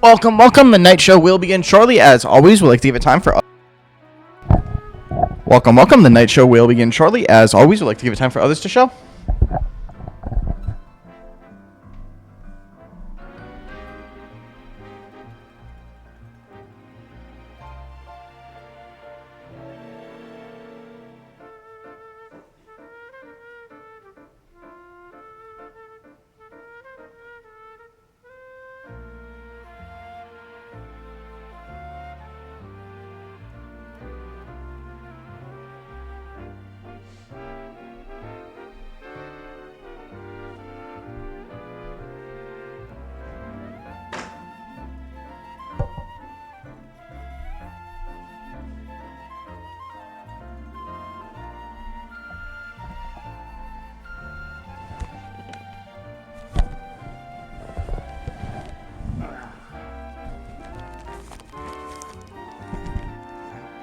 Welcome. The night show will begin shortly. As always, we'd like to give it time for... Welcome. The night show will begin shortly. As always, we'd like to give it time for others to show.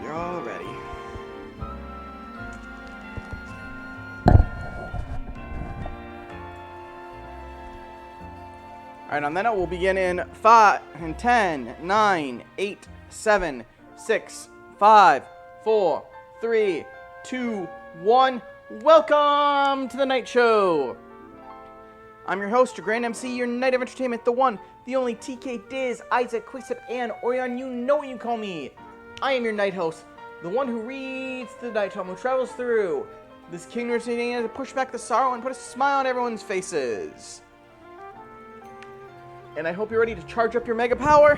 You're all ready. Alright, on that note, we'll begin in 5, and 10, 9, 8, 7, 6, 5, 4, 3, 2, 1. Welcome to the night show! I'm your host, your grand MC, your night of entertainment, the one, the only TK Diz, Isaac, Quisip, and Orion, you know what you call me. I am your night host, the one who reads the night home, who travels through this kingdom to push back the sorrow and put a smile on everyone's faces. And I hope you're ready to charge up your mega power,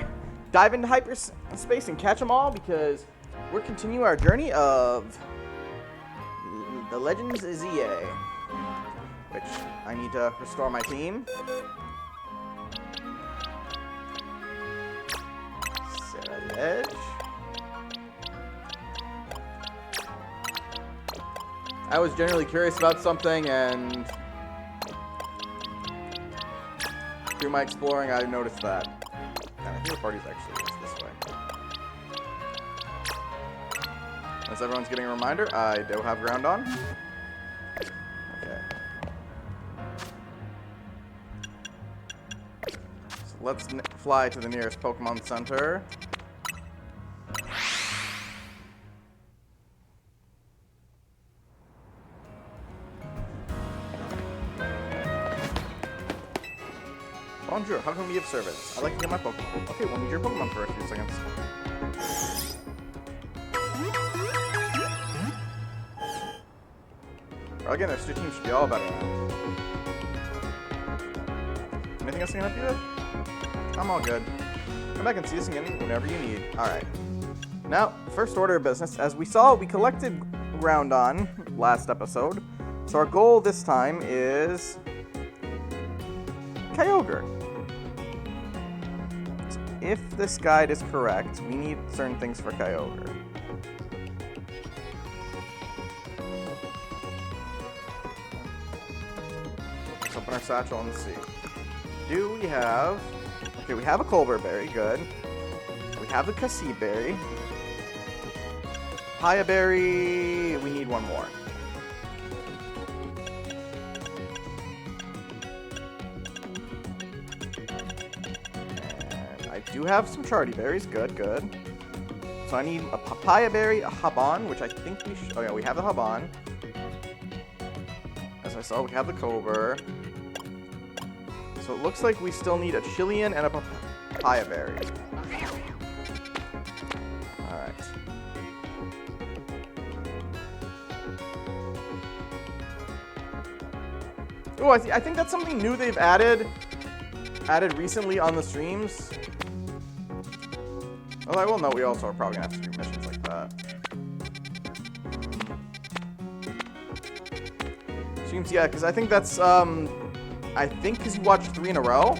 dive into hyperspace, and catch them all, because we're continuing our journey of the Legends ZA, which I need to restore my team. Set edge. I was generally curious about something, and through my exploring, I noticed that. And I think the party's actually this way. As everyone's getting a reminder, I do have ground on. Okay. So let's fly to the nearest Pokemon Center. Bonjour, how can we give service? I'd like to get my Pokemon. Okay, we'll need your Pokemon for a few seconds. Well, again, their team should be all better now. Anything else I can help you with? I'm all good. Come back and see us again whenever you need. Alright. Now, first order of business. As we saw, we collected Groundon last episode. So our goal this time is Kyogre. If this guide is correct, we need certain things for Kyogre. Let's open our satchel and see. Do we have... Okay, we have a Colbur Berry, good. We have the Cassie Berry. Papaya Berry, we need one more. I do have some Charty Berries. Good. So I need a Papaya Berry, a Habon, which I think we should... Oh yeah, we have the Habon. As I saw, we have the Colbur. So it looks like we still need a Chilean and a Papaya Berry. Alright. Oh, I think that's something new they've added recently on the streams. Well, I will note we also are probably going to have to do missions like that. Streams, yeah, because I think that's, I think because you watched 3 in a row.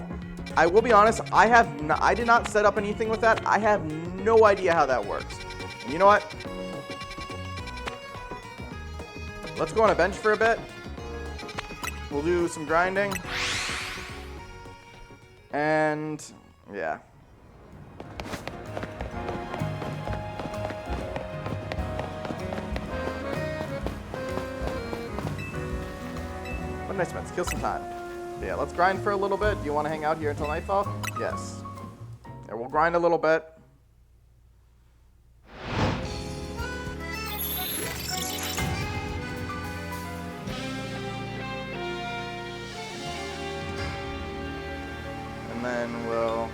I will be honest, I did not set up anything with that. I have no idea how that works. And you know what? Let's go on a bench for a bit. We'll do some grinding. And, yeah. What nice events. Kill some time. Yeah, let's grind for a little bit. Do you want to hang out here until nightfall? Yes. Yeah, we'll grind a little bit. And then we'll...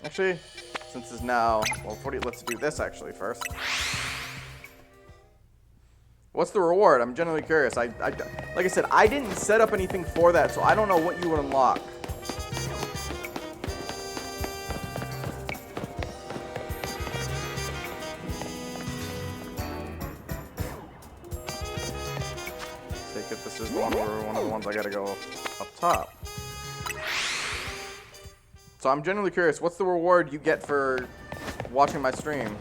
Actually, since it's now... Well, let's do this actually first. What's the reward? I'm genuinely curious. Like I said, I didn't set up anything for that, so I don't know what you would unlock. Take it. This is one of the ones I gotta go up top. So I'm genuinely curious. What's the reward you get for watching my stream?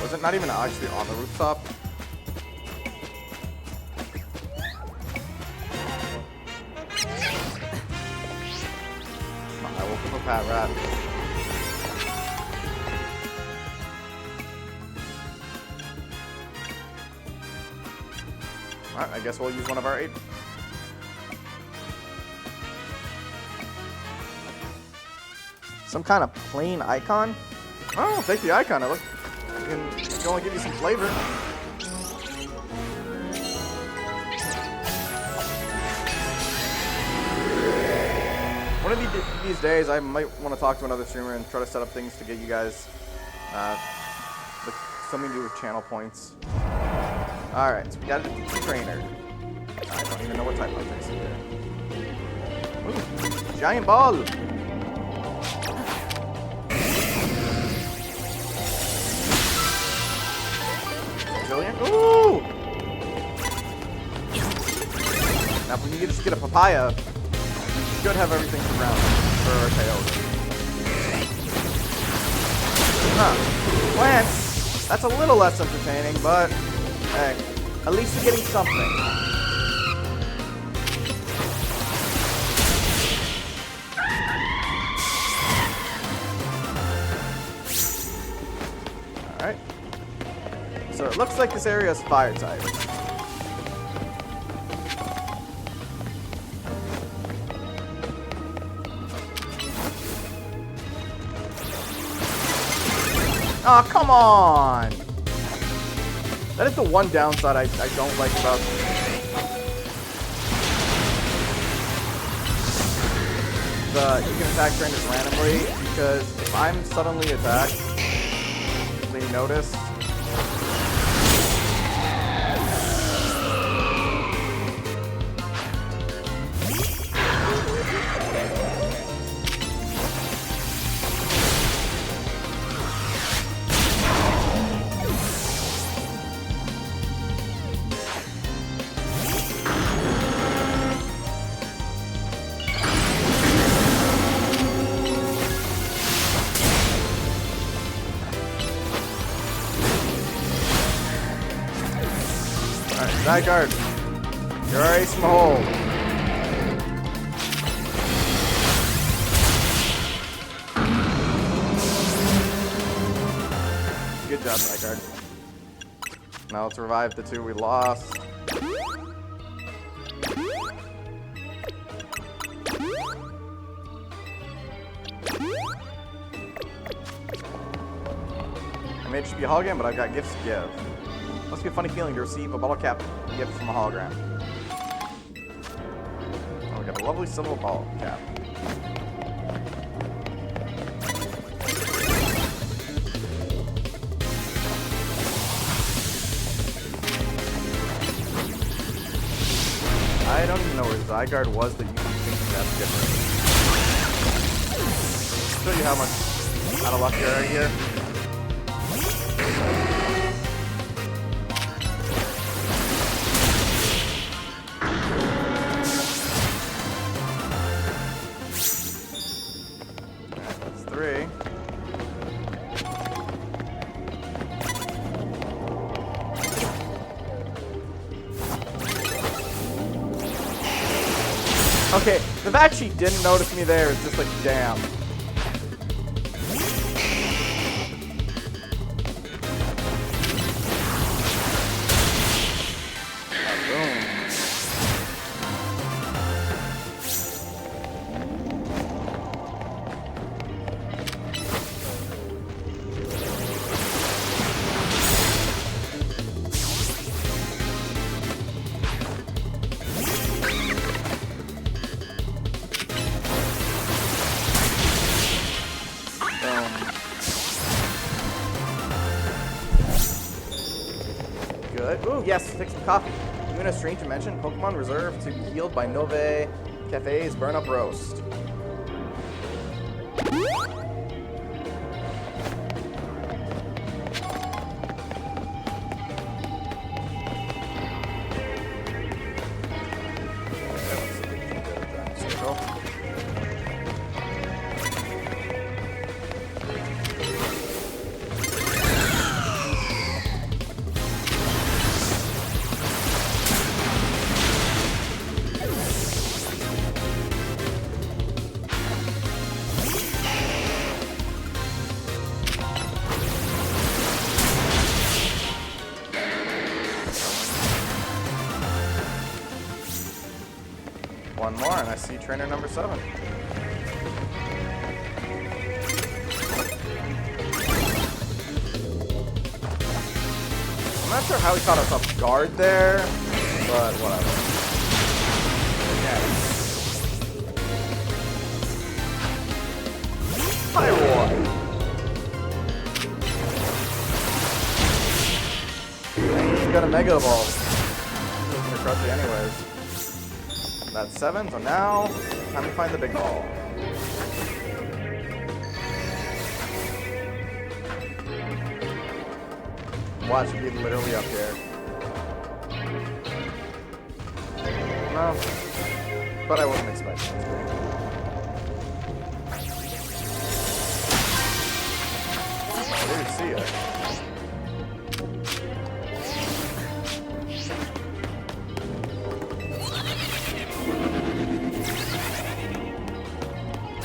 Was it not even actually on the rooftop? I woke up a fat rat. Alright, I guess we'll use one of our 8. Some kind of plain icon? Oh, take the icon. It can only give you some flavor. One of these days, I might want to talk to another streamer and try to set up things to get you guys like something to do with channel points. Alright, so we got a trainer. I don't even know what type of this is here. Ooh, giant ball! Ooh! Now, when you just get a papaya, you should have everything for round for a Coyote. Huh. Plants. That's a little less entertaining, but hey, at least you're getting something. Alright. So it looks like this area is fire type. Oh, come on! That is the one downside I don't like about you can attack trainers randomly, because if I'm suddenly attacked, they notice. Zygarde, you're our ace in the hole. Good job, Zygarde. Now let's revive the 2 we lost. I may just be a hologram, but I've got gifts to give. Must be a funny feeling to receive a bottle cap gift from a hologram. Oh, we got a lovely silver bottle cap. I don't even know where Zygarde was that you can think that's different. Show you how much out of luck you are here. That's 3. Okay, the fact she didn't notice me there is just like, damn. Boom. Good. Ooh, yes, take some coffee. You in a strange dimension, Pokemon reserved to be healed by Nove Cafe's Burn Up Roast. One more, and I see trainer number 7. I'm not sure how he caught us off guard there, but whatever. Yeah. Firewall. He's got a Mega Evolve. He's gonna crush you anyways. That's 7, so now, time to find the big ball. Watch it be literally up here. No, but I wasn't expecting it. I didn't see it.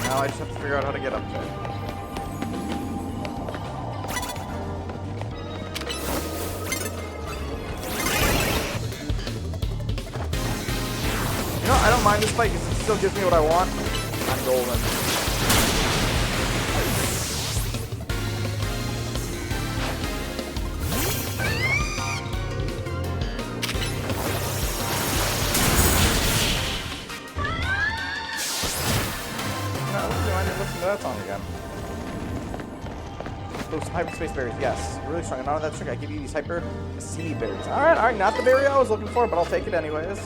Now I just have to figure out how to get up there. You know, I don't mind this fight because it still gives me what I want. I'm golden. Listen to that song again. Oh, some hyperspace berries, yes. Really strong. And out of that trick, I give you these hyper sea berries. Alright, not the berry I was looking for, but I'll take it anyways.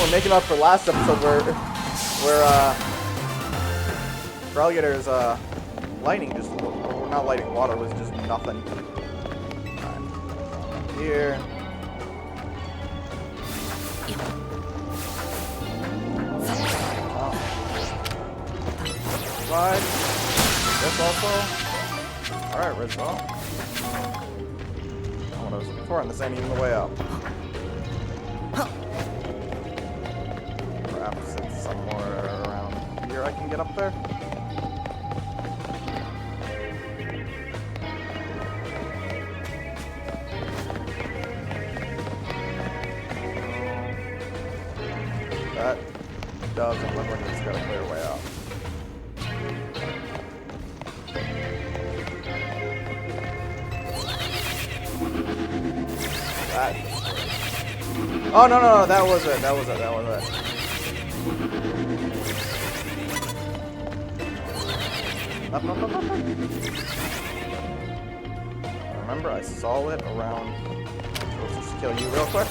We're making up for last episode where Alligator's lightning just, well, not lighting, water was just nothing. Right. Here. Slide. This also. Alright, Red Ball. What I was looking for, and this ain't even the way up. Perhaps it's somewhere around here I can get up there. That doesn't look like it's got a clear way out. That. Oh, no, that was it. Up. Remember, I saw it around. Let's just kill you real quick.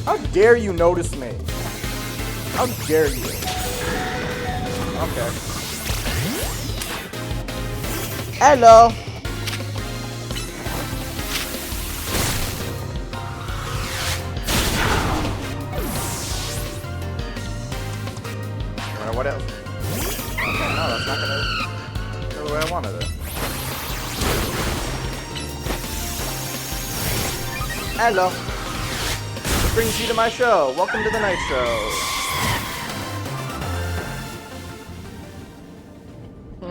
How dare you notice me? How dare you? Okay. way I wanted it. Hello. What brings you to my show? Welcome to the Night Show.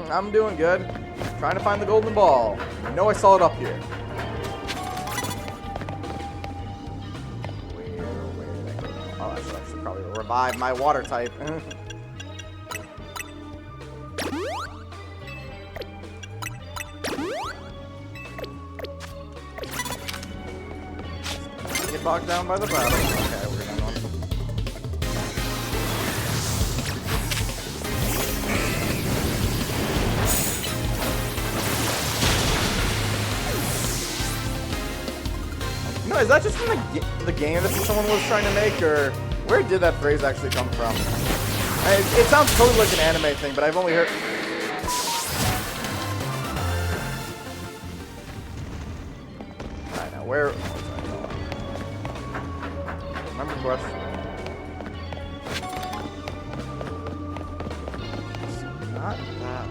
I'm doing good. Trying to find the golden ball. I know I saw it up here. Oh, I should actually probably revive my water type. Get bogged down by the battle. Okay, we're gonna run. No, is that just from the game that someone was trying to make, or where did that phrase actually come from? It sounds totally like an anime thing, but I've only heard... I know, where... Remember question. Not that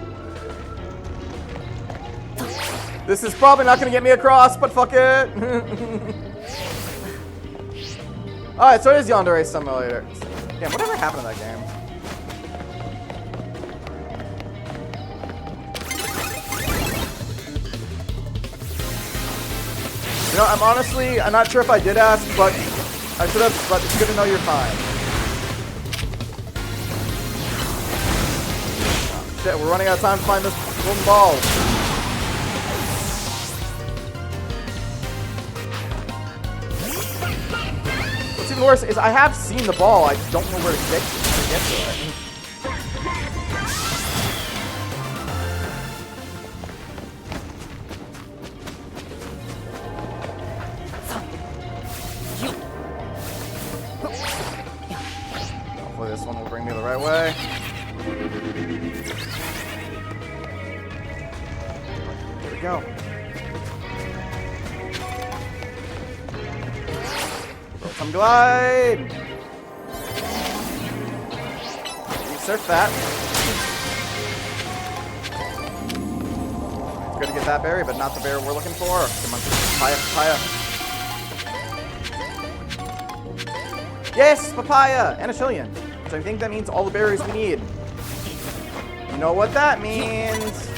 way. This is probably not going to get me across, but fuck it! Alright, so it is Yandere Simulator. Damn, whatever happened to that game? You know, I'm not sure if I did ask, but I should have, but it's good to know you're fine. Oh, shit, we're running out of time to find this golden ball. What's even worse is I have seen the ball, I just don't know where to get to it. Hopefully this one will bring me the right way. Here we go. Come glide! Surf that. It's good to get that berry, but not the berry we're looking for. Come on, papaya, papaya. Yes, papaya! And a shillion. Which I think that means all the berries we need. You know what that means?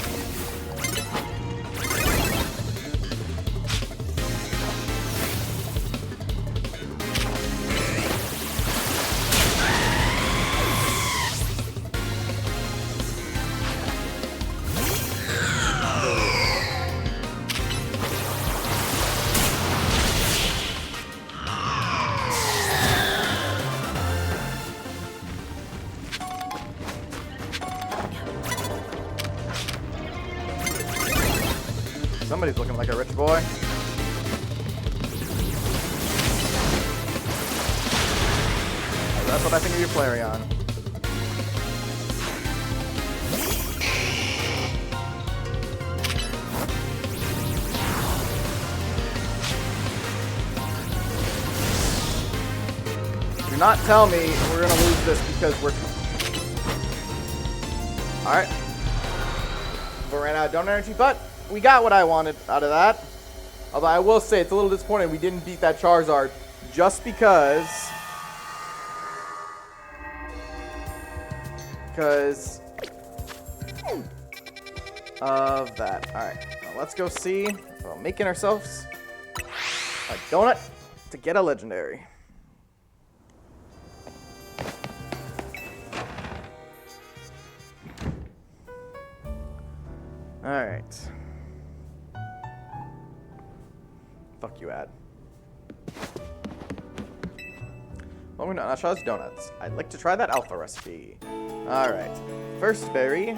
Somebody's looking like a rich boy. That's what I think of you, Flareon. Do not tell me we're gonna lose this because we're... Alright. We ran out of donut energy, but we got what I wanted out of that. Although I will say it's a little disappointing we didn't beat that Charizard just because of that. Alright, now let's go see about making ourselves a donut to get a legendary. Alright. Fuck you, ad. Well, we're not Shaw's Donuts. I'd like to try that alpha recipe. Alright. First berry.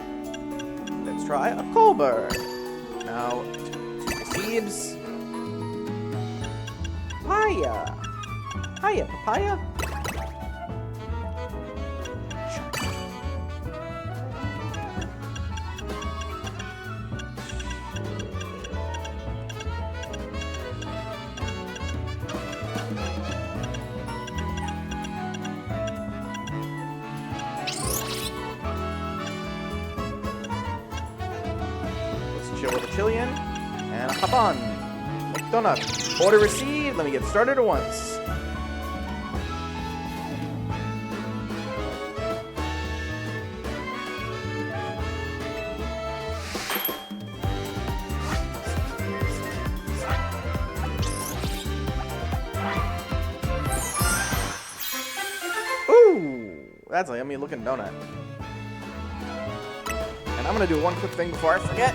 Let's try a Colbur. Now, seeds. Papaya. Hiya, papaya. chill with a Chilean, and hop on. McDonut. Order received. Let me get started at once. That's a yummy looking donut. And I'm gonna do one quick thing before I forget.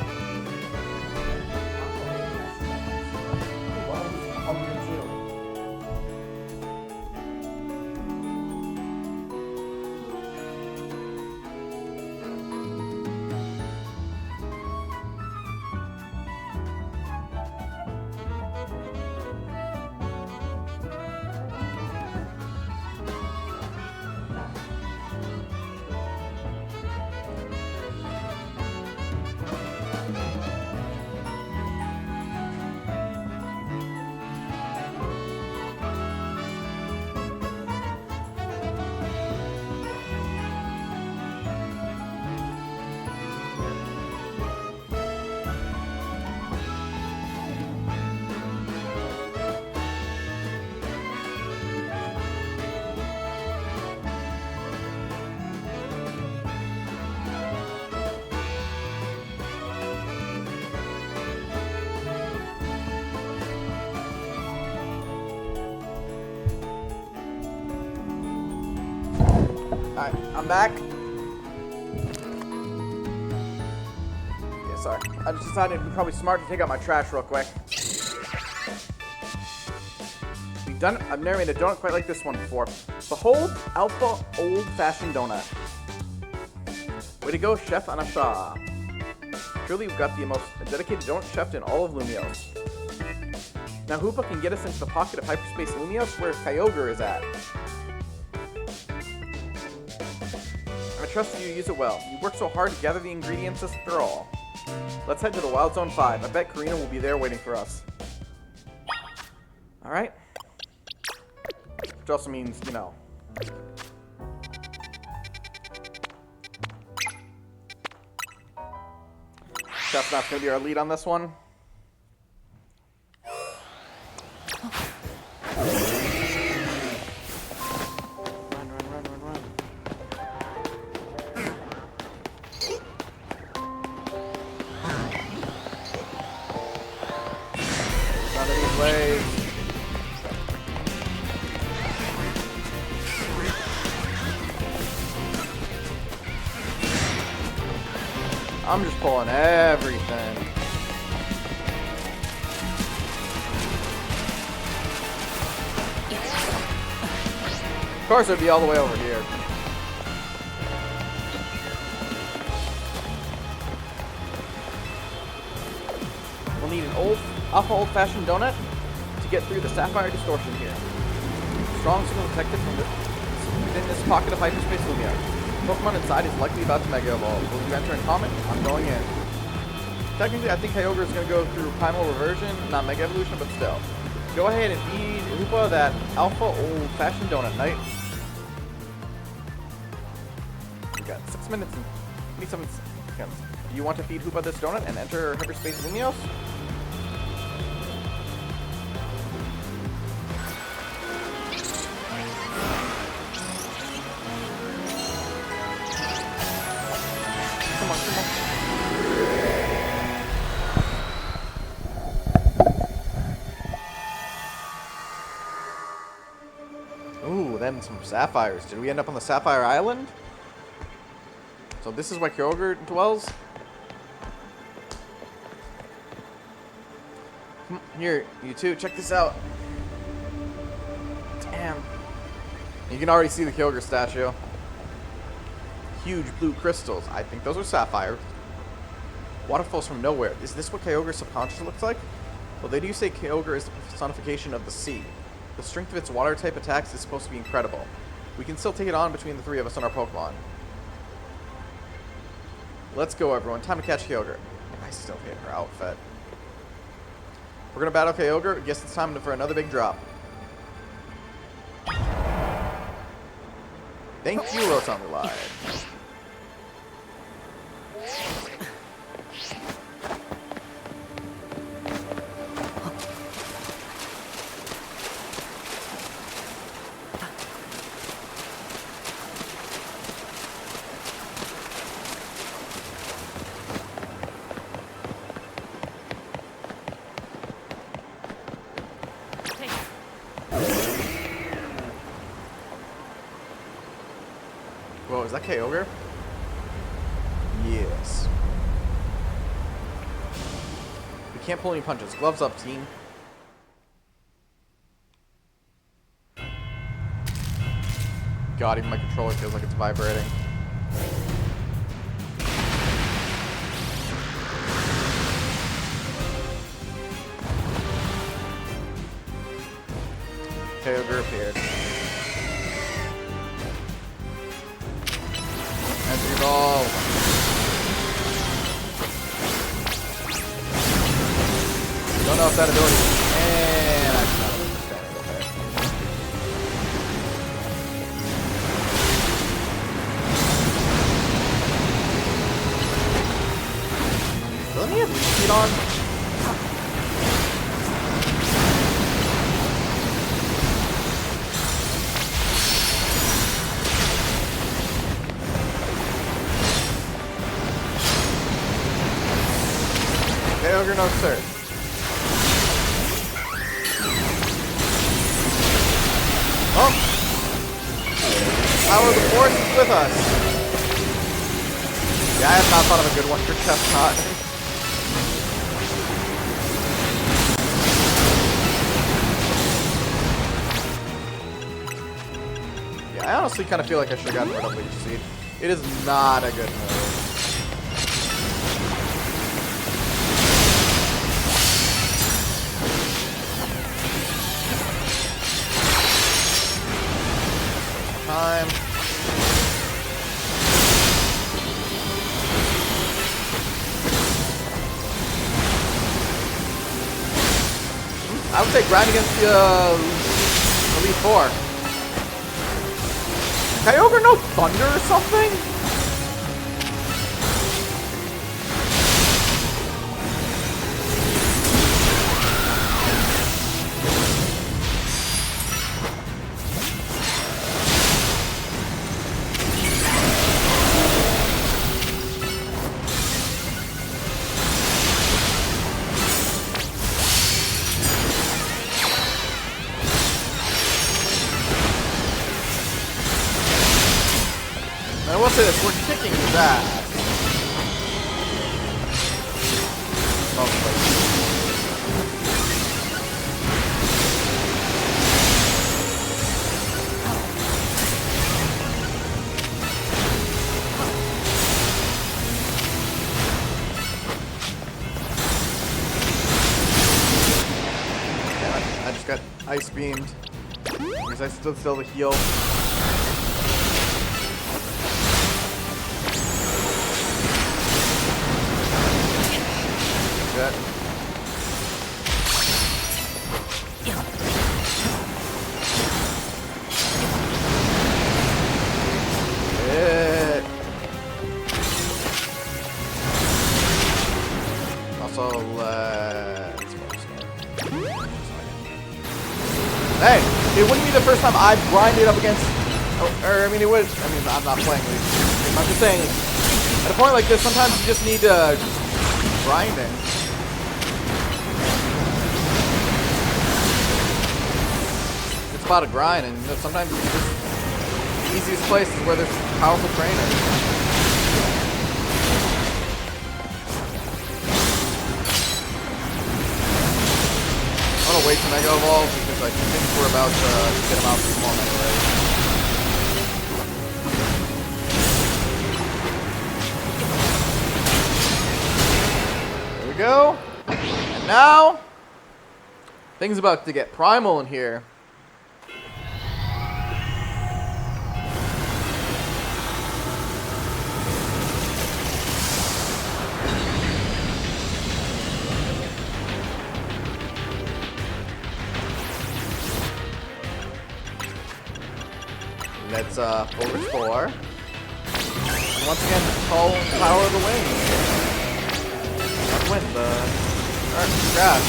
Alright, I'm back. Yeah, sorry. I just decided it'd be probably smart to take out my trash real quick. I've never made a donut quite like this one before. Behold, Alpha Old-Fashioned Donut. Way to go, Chef Anasha. Surely we've got the most dedicated donut chef in all of Lumios. Now Hoopa can get us into the pocket of hyperspace Lumios where Kyogre is at. I trust you use it well. You worked so hard to gather the ingredients after all. Let's head to the Wild Zone 5. I bet Karina will be there waiting for us. Alright. Which also means, you know. Chestnut's gonna be our lead on this one. I'm just pulling everything. Of course, it'd be all the way over here. We'll need an Alpha Old-Fashioned Donut to get through the Sapphire distortion here. Strong signal detected from within this pocket of hyperspace Lumia. Pokemon inside is likely about to Mega Evolve. Will you enter in common? I'm going in. Technically, I think Kyogre is going to go through Primal Reversion, not Mega Evolution, but still. Go ahead and feed Hoopa that Alpha Old-Fashioned Donut, Knight. We got 6 minutes and 27 seconds. Do you want to feed Hoopa this donut and enter Hyperspace Lumios? Ooh, then some Sapphires. Did we end up on the Sapphire Island? So this is where Kyogre dwells? Here, you two, check this out. Damn. You can already see the Kyogre statue. Huge blue crystals. I think those are sapphires. Waterfalls from nowhere. Is this what Kyogre's subconscious looks like? Well, they do say Kyogre is the personification of the sea. The strength of its water-type attacks is supposed to be incredible. We can still take it on between the three of us and our Pokemon. Let's go, everyone. Time to catch Kyogre. I still hate her outfit. We're going to battle Kyogre. I guess it's time for another big drop. Thank you, Rotom Live. is that Kyogre? Yes. We can't pull any punches. Gloves up, team. God, even my controller feels like it's vibrating. Kyogre appeared. Energy ball. Don't know if that ability. And I cannot understand it. Okay. Doesn't he have leech seed on? Kyogre, no sir. Oh! Power of the Force is with us. Yeah, I have not thought of a good one for Chestnut. Yeah, I honestly kind of feel like I should have gotten rid of Leech Seed. It is not a good move. Time. I would say grind against the Elite Four. Kyogre no Thunder or something? I will say this, we're kicking his ass. Mostly. I just got ice beamed. Because I stood still to heal. That. It. Also, let's hey, it wouldn't be the first time I've grinded up against, or I mean, it would. I mean, I'm not playing League. I'm just saying, at a point like this, sometimes you just need to grinding. It's about a grind, and sometimes it's just the easiest place is where there's powerful trainers. I'm gonna wait till Mega Evolve because I think we're about to get him out for small anyway. There we go. And now, things about to get primal in here. Let's forward 4. And once again, call Power of the Wind. Not wind, the grass.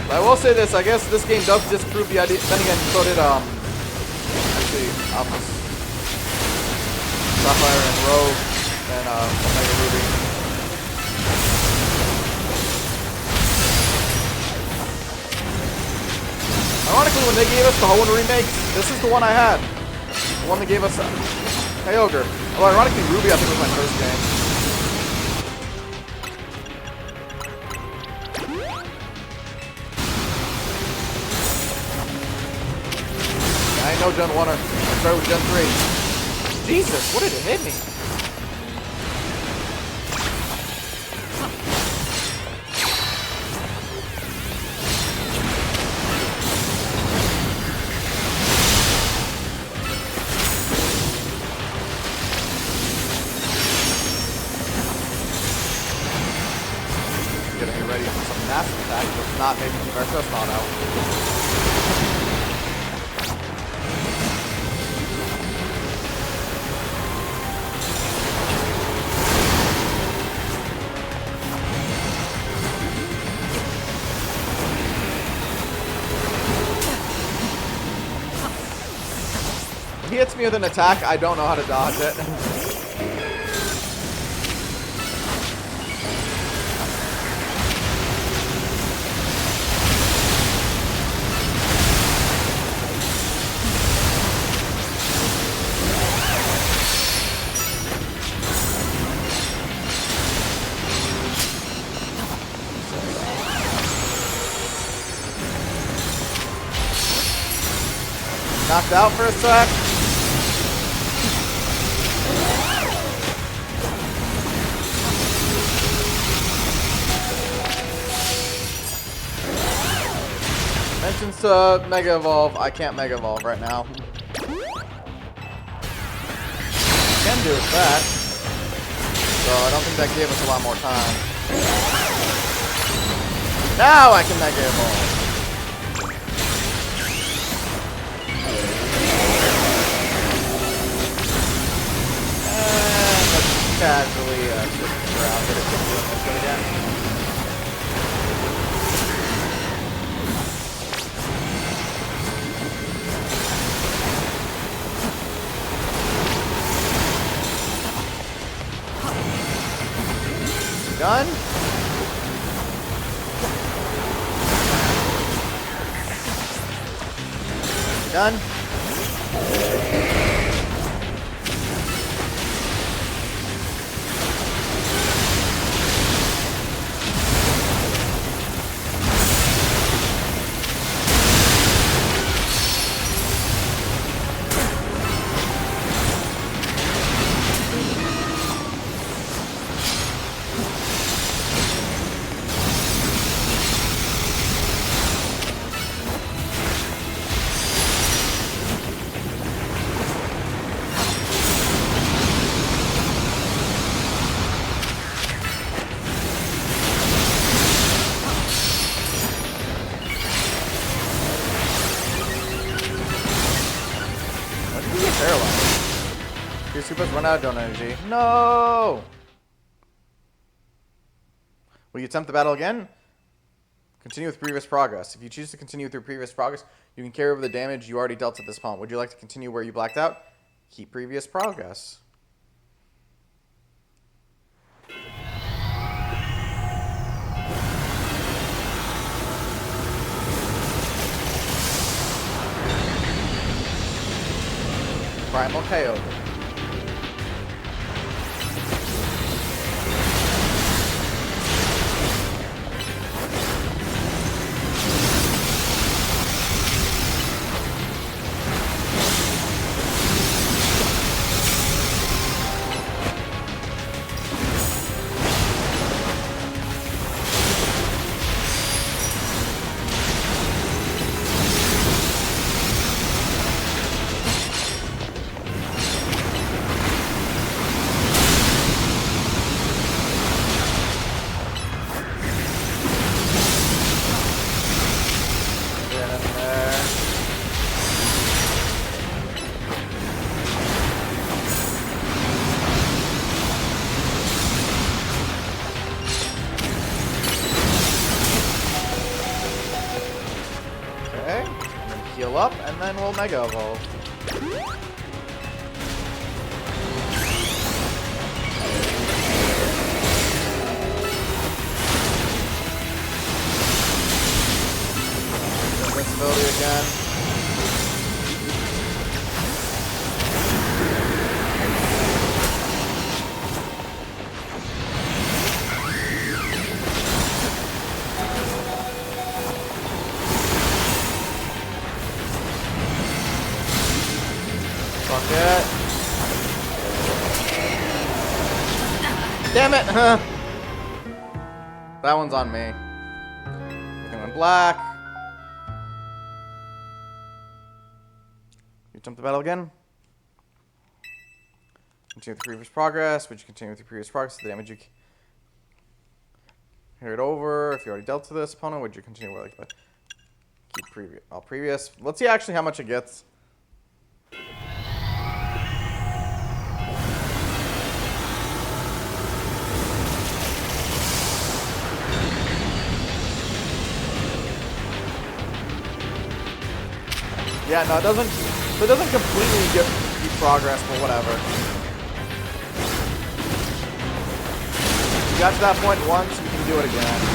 But I will say this, I guess this game does disprove the idea. Then again, so did actually Sapphire and Rogue and Mega Ruby. when they gave us the Hoenn remakes, this is the one I had. The one that gave us Kyogre. Although ironically, Ruby I think was my first game. I ain't no Gen 1er. I started with Gen 3. Jesus, what did it hit me? Getting ready for some massive attack, but not maybe keep our Chestnut out. If he hits me with an attack, I don't know how to dodge it. Knocked out for a sec. Mentions to Mega Evolve. I can't Mega Evolve right now. Can do with that. So I don't think that gave us a lot more time. Now I can Mega Evolve. Casually switching around, get it doing this one again. Done. Done. Your supers run out of donut energy. No! Will you attempt the battle again? Continue with previous progress. If you choose to continue with your previous progress, you can carry over the damage you already dealt at this point. Would you like to continue where you blacked out? Keep previous progress. Primal KO. Heal up, and then we'll Mega Evolve. Invincibility again. Damn it! That one's on me. Everything went black. You jump the battle again. Continue with the previous progress. Would you continue with your previous progress? The damage you carried over. If you already dealt to this opponent, would you continue with like keep previous? Let's see actually how much it gets. Yeah, no, it doesn't completely give you progress, but whatever. You got to that point once, you can do it again.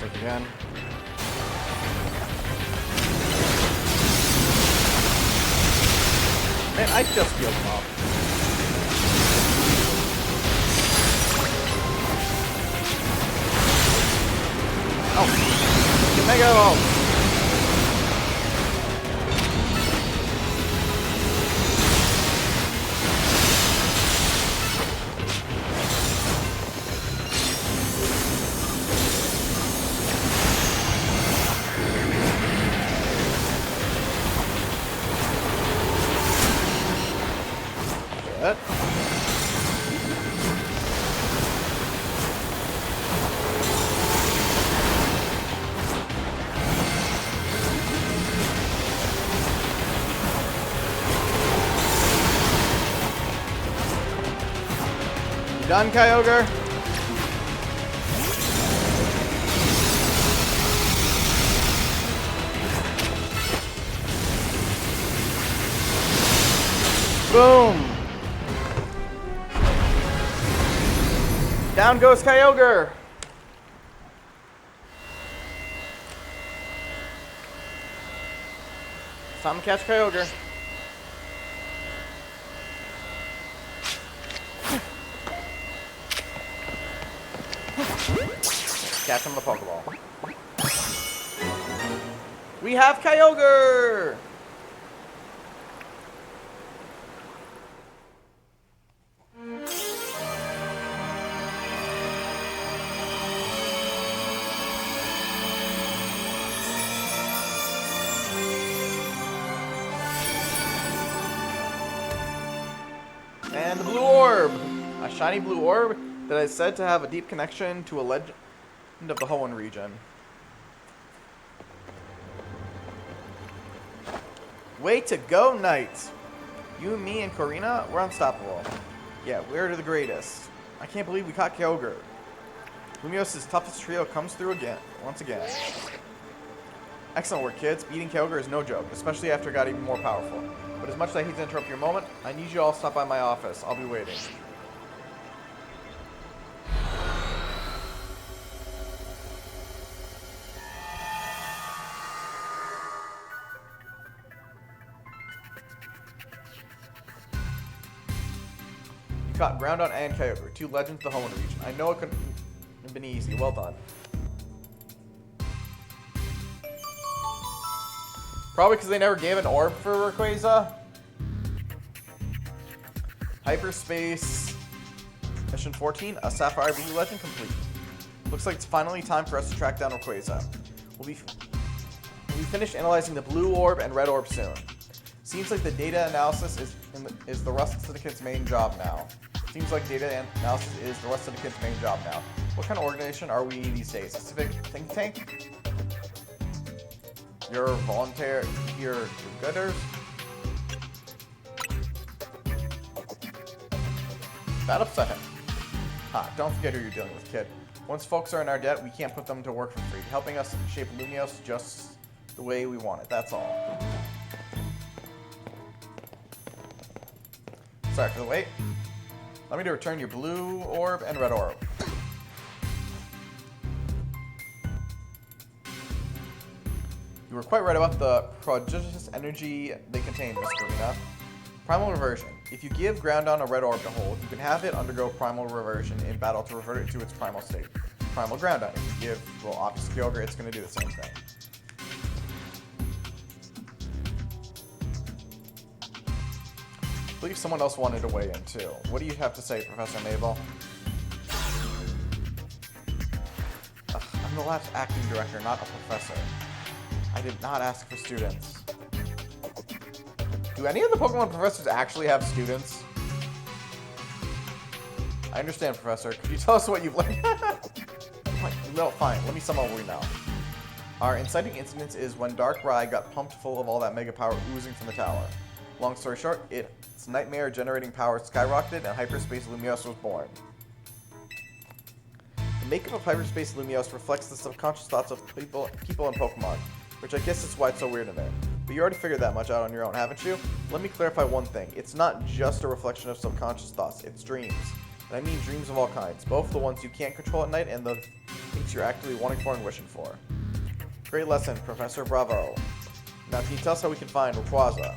Again. Man, I just healed him up. Oh! Get Mega Evolve! Done, Kyogre? Boom! Down goes Kyogre! It's time to catch Kyogre. Catch him with a Pokeball. We have Kyogre! And the blue orb! A shiny blue orb that is said to have a deep connection to a legend of the Hoenn region. Way to go, Knights! You, me, and Corina, we're unstoppable. Yeah, we're the greatest. I can't believe we caught Kyogre. Lumios' toughest trio comes through again, once again. Excellent work, kids. Beating Kyogre is no joke, especially after it got even more powerful. But as much as I hate to interrupt your moment, I need you all to stop by my office. I'll be waiting. Caught Groudon and Kyogre, two legends of the Hoenn region. I know it couldn't have been easy. Well done. Probably because they never gave an orb for Rayquaza. Hyperspace Mission 14, a Sapphire Blue Legend complete. Looks like it's finally time for us to track down Rayquaza. We'll be finished analyzing the blue orb and red orb soon. Seems like the data analysis is the Rust Syndicate's main job now. Seems like data analysis is the Rust Syndicate's main job now. What kind of organization are we these days? A civic think tank? Your volunteer do-gooders? That upset him. Ha, don't forget who you're dealing with, kid. Once folks are in our debt, we can't put them to work for free. Helping us shape Lumios just the way we want it, that's all. Sorry for the wait. Allow me to return your blue orb and red orb. You were quite right about the prodigious energy they contain, Miss Karina. Primal Reversion. If you give Groundon a red orb to hold, you can have it undergo Primal Reversion in battle to revert it to its primal state. Primal Groundon. If you give, well, obviously Kyogre, it's going to do the same thing. I believe someone else wanted to weigh in too. What do you have to say, Professor Mabel? I'm the lab's acting director, not a professor. I did not ask for students. Do any of the Pokemon professors actually have students? I understand, Professor. Could you tell us what you've learned? No, fine. Let me sum up what we know. Our inciting incident is when Darkrai got pumped full of all that mega power oozing from the tower. Long story short, its nightmare generating power skyrocketed and Hyperspace Lumiose was born. The makeup of Hyperspace Lumiose reflects the subconscious thoughts of people and Pokemon, which I guess is why it's so weird in there. But you already figured that much out on your own, haven't you? Let me clarify one thing. It's not just a reflection of subconscious thoughts, it's dreams. And I mean dreams of all kinds, both the ones you can't control at night and the things you're actually wanting for and wishing for. Great lesson, Professor. Bravo. Now can you tell us how we can find Rayquaza?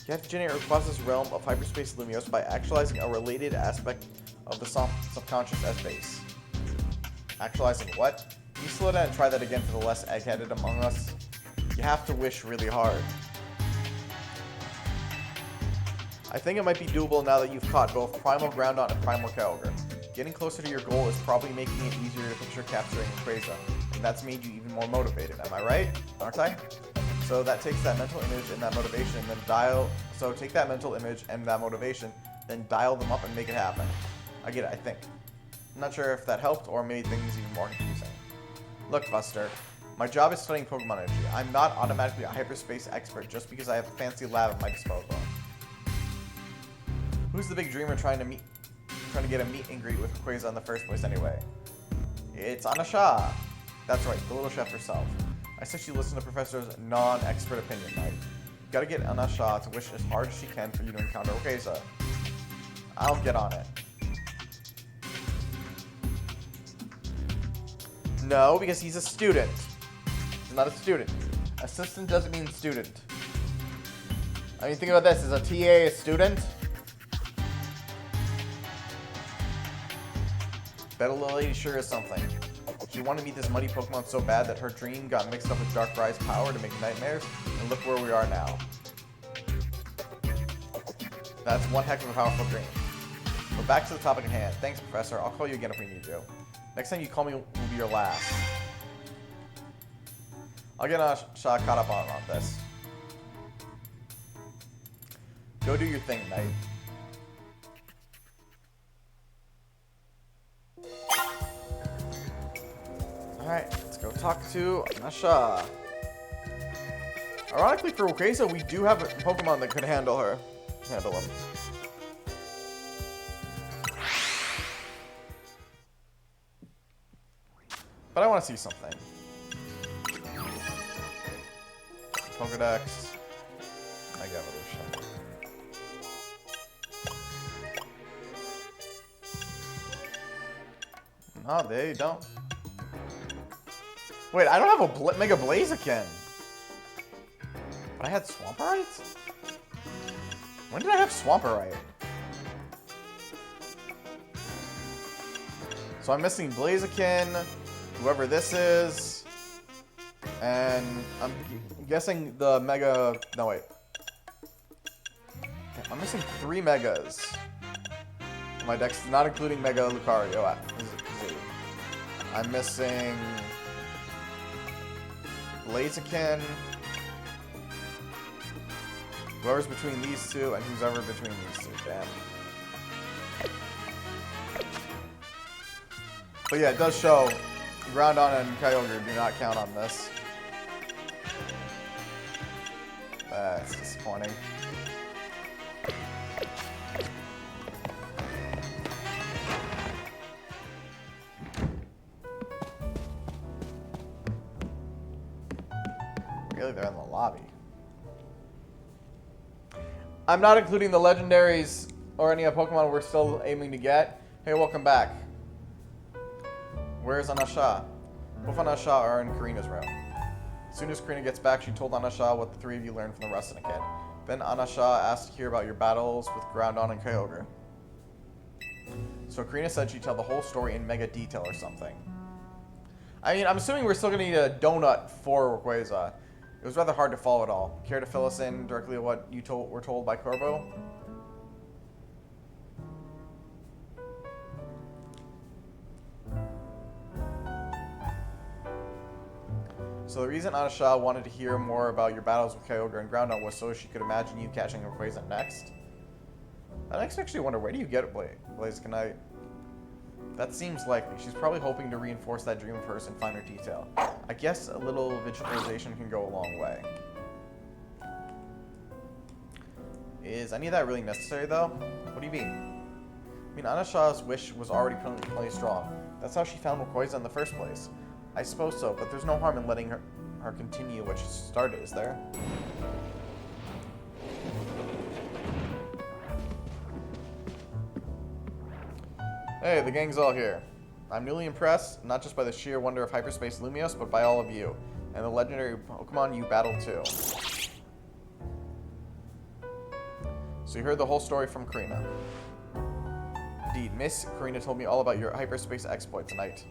You have to generate Rayquaza's realm of Hyperspace Lumiose by actualizing a related aspect of the subconscious as base. Actualizing what? Can you slow down and try that again for the less egg-headed among us? You have to wish really hard. I think it might be doable now that you've caught both Primal Groundon and Primal Kyogre. Getting closer to your goal is probably making it easier to picture capturing Rayquaza, and that's made you even more motivated. Am I right? Aren't I? So that takes that mental image and that motivation, and then take that mental image and that motivation, then dial them up and make it happen. I get it, I think. I'm not sure if that helped or made things even more confusing. Look, Buster, my job is studying Pokemon energy. I'm not automatically a hyperspace expert just because I have a fancy lab at my disposal. Who's the big dreamer trying to get a meet and greet with Rayquaza in the first place anyway? It's Anasha. That's right, the little chef herself. I said she listened to Professor's non-expert opinion night. You gotta get Anasha to wish as hard as she can for you to encounter Rayquaza. I'll get on it. No, because he's a student. He's not a student. Assistant doesn't mean student. I mean, think about this. Is a TA a student? Bet a little lady sure is something. She wanted to meet this muddy Pokemon so bad that her dream got mixed up with Darkrai's power to make nightmares, and look where we are now. That's one heck of a powerful dream. But back to the topic at hand. Thanks, Professor. I'll call you again if we need you. Next time you call me will be your last. I'll get a shot caught up on this. Go do your thing, Knight. Alright, let's go talk to Nasha. Ironically, for Rayquaza, we do have a Pokemon that could handle him. But I want to see something. Pokedex. Mega Evolution. No, they don't. Wait, I don't have a Mega Blaziken. But I had Swampert? When did I have Swampert? So I'm missing Blaziken, whoever this is, and I'm guessing the Mega... No, wait. I'm missing 3 Megas. My deck's not including Mega Lucario. I'm missing Blaziken, whoever's between these two, and who's ever between these two. Damn. But yeah, it does show Groundon and Kyogre do not count on this. That's disappointing. Really, they're in the lobby. I'm not including the legendaries or any Pokemon we're still aiming to get. Hey, welcome back. Where's Anasha? Both Anasha are in Karina's room. As soon as Karina gets back, she told Anasha what the three of you learned from the Rustin kid. Then Anasha asked to hear about your battles with Groudon and Kyogre. So Karina said she'd tell the whole story in mega detail or something. I mean, I'm assuming we're still going to need a donut for Rayquaza. It was rather hard to follow it all. Care to fill us in directly what you were told by Corvo? So the reason Anasha wanted to hear more about your battles with Kyogre and Groudon was so she could imagine you catching Rayquaza next. I actually wonder, where do you get it, Blazikenite? That seems likely. She's probably hoping to reinforce that dream of hers in finer detail. I guess a little visualization can go a long way. Is any of that really necessary, though? What do you mean? I mean, Anasha's wish was already plenty strong. That's how she found Rayquaza in the first place. I suppose so, but there's no harm in letting her continue what she started, is there? Hey, the gang's all here. I'm newly impressed, not just by the sheer wonder of Hyperspace Lumiose, but by all of you, and the legendary Pokemon you battled too. So you heard the whole story from Karina. Indeed, Miss Karina told me all about your hyperspace exploit tonight.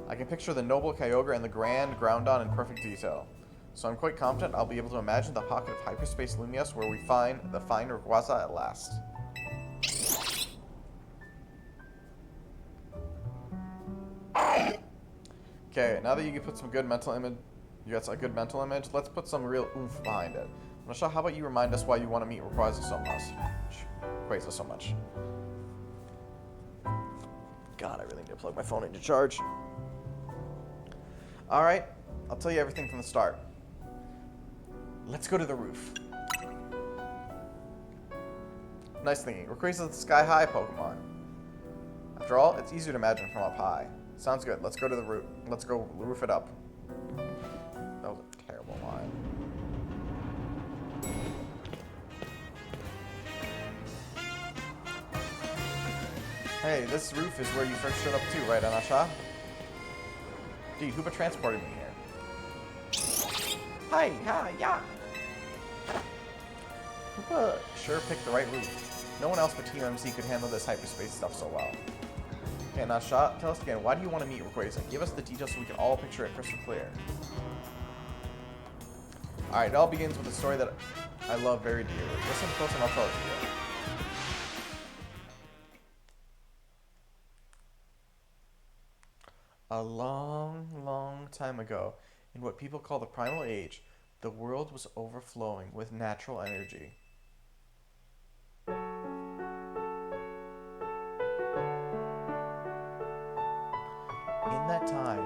I can picture the noble Kyogre and the grand Groudon in perfect detail. So I'm quite confident I'll be able to imagine the pocket of Hyperspace Lumiose where we find the fine Rayquaza at last. Okay, now that you can put some good mental image, let's put some real oomph behind it. Michelle, how about you remind us why you want to meet Rayquaza so much? God, I really need to plug my phone into charge. Alright, I'll tell you everything from the start. Let's go to the roof. Nice thinking. Rayquaza's the sky-high Pokemon. After all, it's easier to imagine from up high. Sounds good. Let's go to the roof. Let's go roof it up. That was a terrible line. Hey, this roof is where you first showed up too, right, Anasha? Dude, Hoopa transported me here. Hi, yeah. Hoopa sure picked the right roof. No one else but Team MC could handle this hyperspace stuff so well. Okay, Anasha, tell us again, why do you want to meet Rayquaza? Give us the details so we can all picture it crystal clear. Alright, it all begins with a story that I love very dearly. Listen close and I'll tell it to you. A long, long time ago, in what people call the Primal Age, the world was overflowing with natural energy. In that time,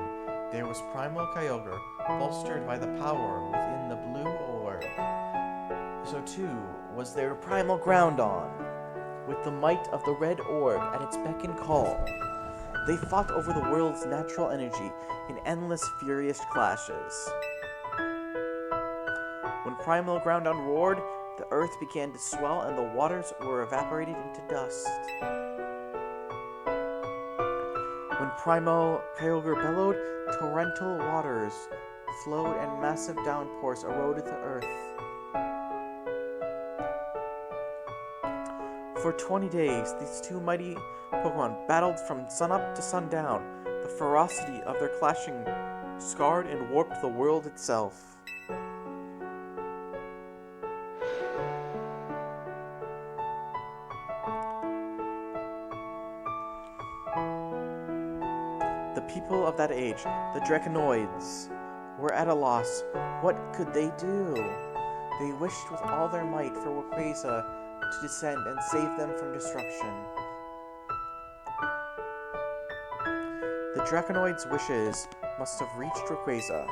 there was Primal Kyogre, bolstered by the power within the blue orb. So too was there Primal Groudon, with the might of the red orb at its beck and call. They fought over the world's natural energy in endless furious clashes. When Primal Groudon roared, the earth began to swell and the waters were evaporated into dust. When Primal Kyogre bellowed, torrential waters flowed and massive downpours eroded the earth. For 20 days, these two mighty Pokemon battled from sunup to sundown. The ferocity of their clashing scarred and warped the world itself. The people of that age, the Draconoids, were at a loss. What could they do? They wished with all their might for Rayquaza to descend and save them from destruction. The Draconoids' wishes must have reached Rayquaza.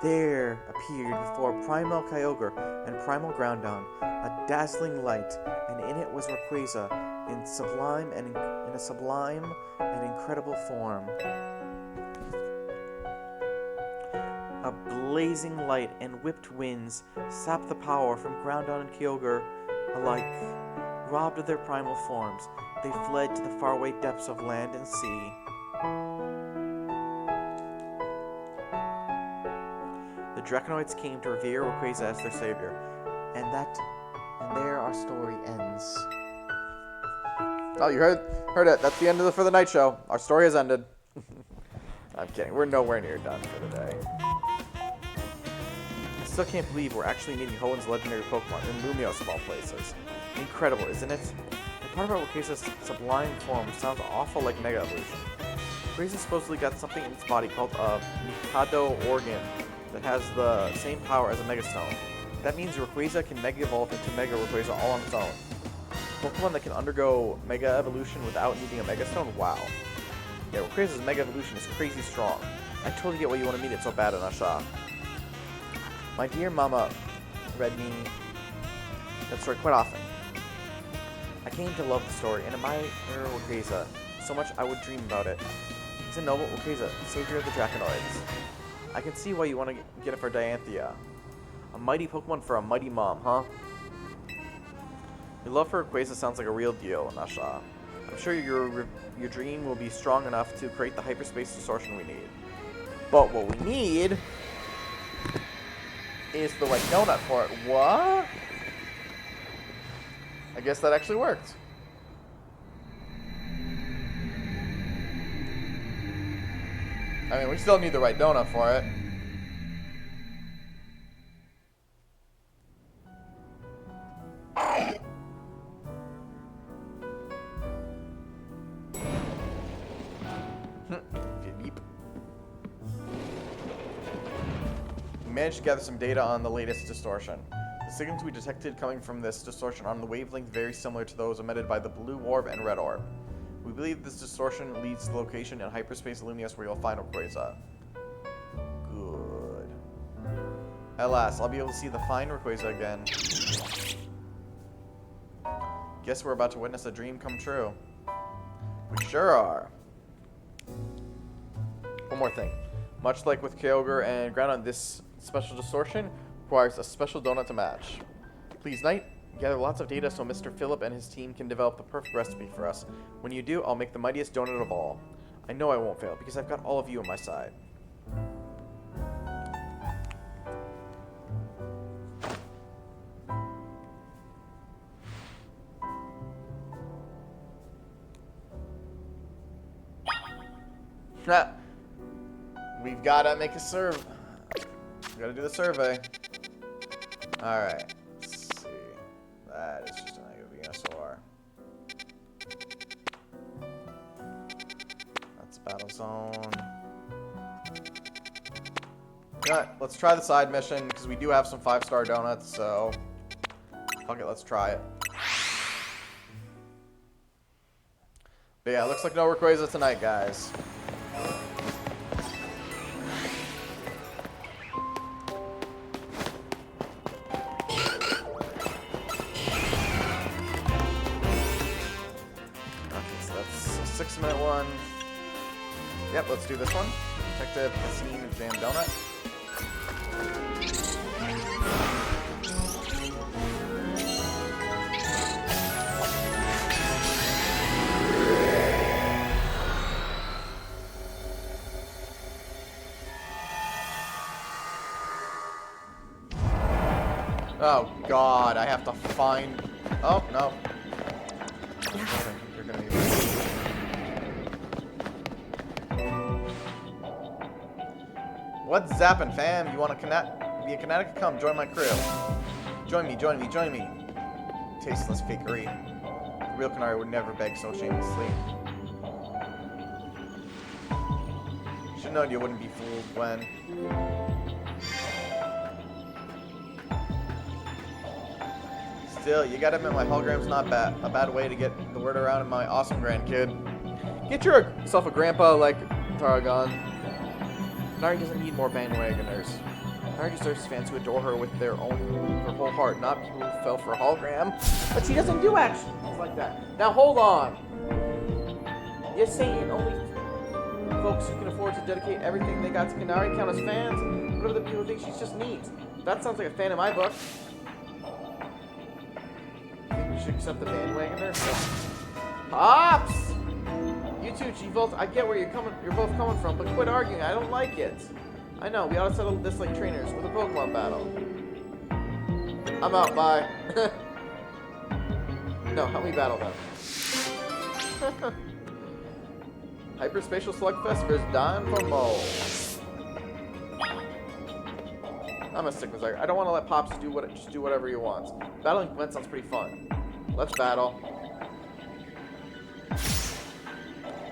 There appeared before Primal Kyogre and Primal Groudon a dazzling light, and in it was Rayquaza in a sublime and incredible form. blazing light and whipped winds sapped the power from Groundon and Kyogre alike. Robbed of their primal forms, they fled to the faraway depths of land and sea. The Draconoids came to revere Rayquaza as their savior, and there our story ends. Oh, you heard it. That's the end for the Knightshow. Our story has ended. I'm kidding. We're nowhere near done for the day. I still can't believe we're actually meeting Hoenn's legendary Pokemon in Lumios of all places. Incredible, isn't it? The part about Rayquaza's sublime form sounds awful like Mega Evolution. Rayquaza supposedly got something in its body called a Mikado organ that has the same power as a Mega Stone. That means Rayquaza can Mega Evolve into Mega Rayquaza all on its own. Pokemon that can undergo Mega Evolution without needing a Mega Stone? Wow. Yeah, Rayquaza's Mega Evolution is crazy strong. I totally get why you want to meet it so bad in Asha. My dear Mama read me that story quite often. I came to love the story and admire Rayquaza so much I would dream about it. He's a noble Rayquaza, savior of the Draconoids. I can see why you want to get it for Dianthia. A mighty Pokemon for a mighty mom, huh? Your love for Rayquaza sounds like a real deal, Asha. I'm sure your dream will be strong enough to create the hyperspace distortion we need. But what we need is the right donut for it. What? I guess that actually worked. I mean, we still need the right donut for it. We managed to gather some data on the latest distortion. The signals we detected coming from this distortion are on the wavelength very similar to those emitted by the blue orb and red orb. We believe this distortion leads to the location in hyperspace Lumios where you'll find Rayquaza. Good. At last, I'll be able to see the fine Rayquaza again. Guess we're about to witness a dream come true. We sure are. One more thing. Much like with Kyogre and Groudon, this special distortion requires a special donut to match. Please, Knight, gather lots of data so Mr. Phillip and his team can develop the perfect recipe for us. When you do, I'll make the mightiest donut of all. I know I won't fail, because I've got all of you on my side. We've got to make a survey. We've got to do the survey. Alright. Let's see. That is just a negative Venusaur. That's Battle Zone. You know what? Let's try the side mission, because we do have some 5-star donuts, so... Fuck it, let's try it. But yeah, looks like no Rayquaza tonight, guys. Minute one. Yep, let's do this one. Detective Cassine Jam Donut. Oh God, I have to find. Oh no. You're gonna be. What's zappin', fam? You want to be a kinetic? Come, join my crew. Join me, join me, join me. Tasteless fakery. The real Canary would never beg so shamelessly. Should known you wouldn't be fooled when. Still, you gotta admit my hologram's not a bad way to get the word around in my awesome grandkid. Get yourself a grandpa like Taragon. Nari doesn't need more bandwagoners. Nari deserves fans who adore her with their whole heart, not people who fell for a hologram. But she doesn't do actions like that. Now hold on. You're saying only Folks who can afford to dedicate everything they got to Canary count as fans. Whatever the people think, she's just neat. That sounds like a fan in my book. I think we should accept the bandwagoner. Pops! You too, G-Volt. I get where you're both coming from, but quit arguing. I don't like it. I know, we ought to settle this like trainers with a Pokemon battle. I'm out, bye. No, help me battle them. Hyperspatial Slugfest versus Don for Mole. I'm gonna stick with Zygarde. I don't want to let Pops just do whatever he wants. Battling Gwent sounds pretty fun. Let's battle.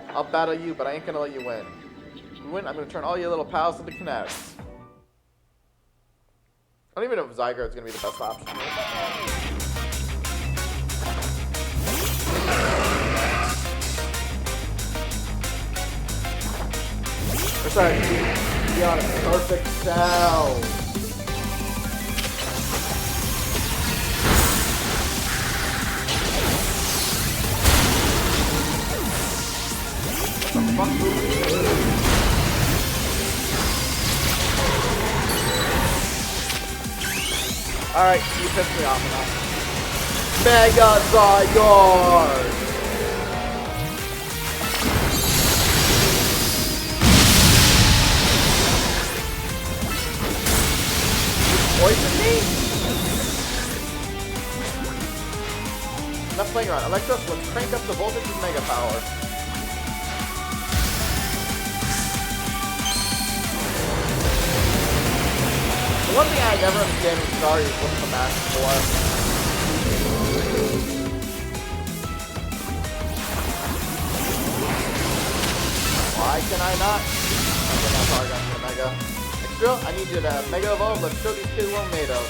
I'll battle you, but I ain't gonna let you win. If you win, I'm gonna turn all your little pals into Kinetics. I don't even know if Zygarde's gonna be the best option. Sorry, be honest, perfect cell. What the fuck? Alright, you pissed me off enough. Mega Zygarde! Poison me? Enough playing around. Electros, let's crank up the voltage with Mega Power. The one thing I never understand with Star is what's the match for. Why can I not? Okay, now Power Gun to Mega. Extra, I need you to Mega Evolve. Let's show these kids what I'm made of.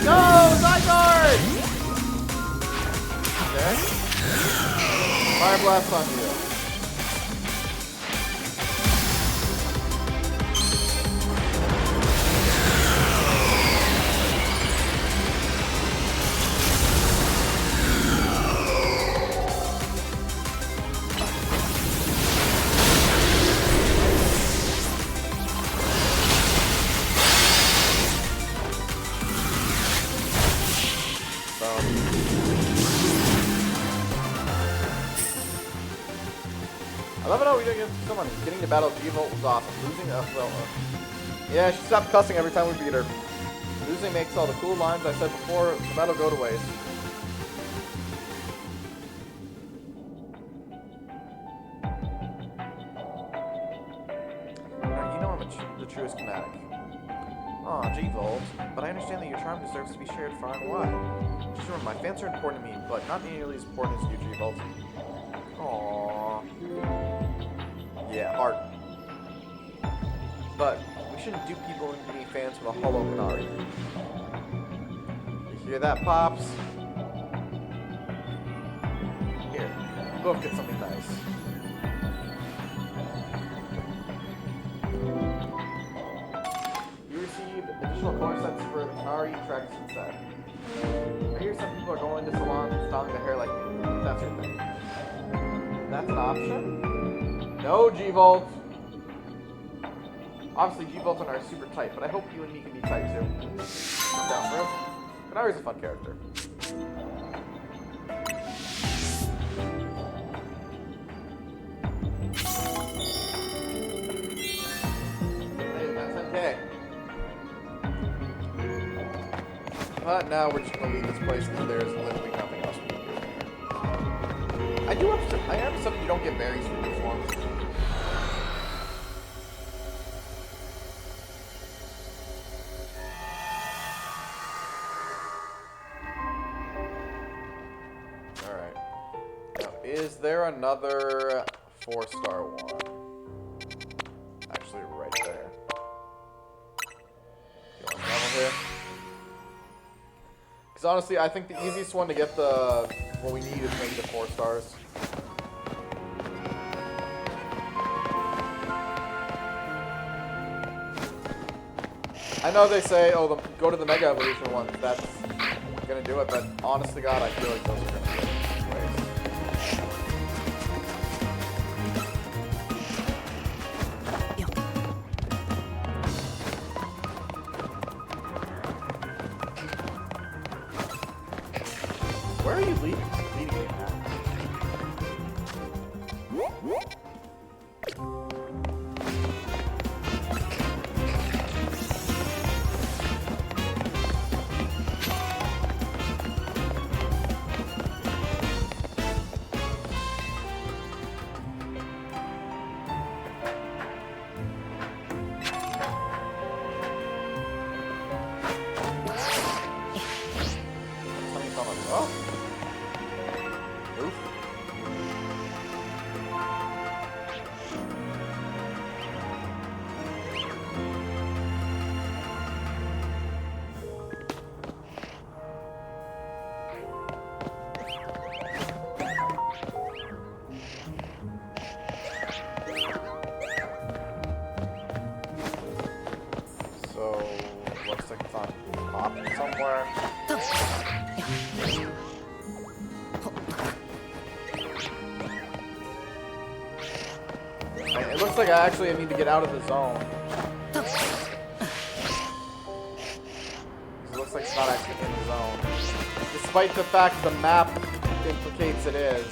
Go, Zygarde! Okay. Fire Blast on you. I love it how we didn't get so money. Getting to battle G-Volt was awesome. Losing, yeah, she stopped cussing every time we beat her. Losing makes all the cool lines I said before the battle go to waste. Now, you know I'm the truest fanatic. Aw, G-Volt, but I understand that your charm deserves to be shared far and wide. Just remember, my fans are important to me, but not nearly as important as you, G-Volt. Aww. Yeah, heart. But we shouldn't dupe people into being fans with a hollow Canary. You hear that, Pops? Here, you both get something nice. You received additional color sets for the Canary tracksuit set. I hear some people are going to salons and styling their hair like me. That's your thing. That's an option? No, G-Volt. Obviously, G-Volt and I are super tight, but I hope you and me can be tight too. I'm down for it. Canari's a fun character. Hey, that's okay. But now we're just gonna leave this place because there's literally nothing else we can do here. I am something you don't get berries for these ones. Alright. Now, is there another 4-star one? Actually, right there. You want to level here? Because honestly, I think the easiest one to get what we need is maybe the 4 stars. I know they say, oh, go to the Mega Evolution ones. That's gonna do it, but honestly, God, I feel like those are gonna do it. Where are you leading me at? Oh. Oof. So, looks like it's on top somewhere. It looks like I actually need to get out of the zone. It looks like it's not actually in the zone. Despite the fact the map implicates it is.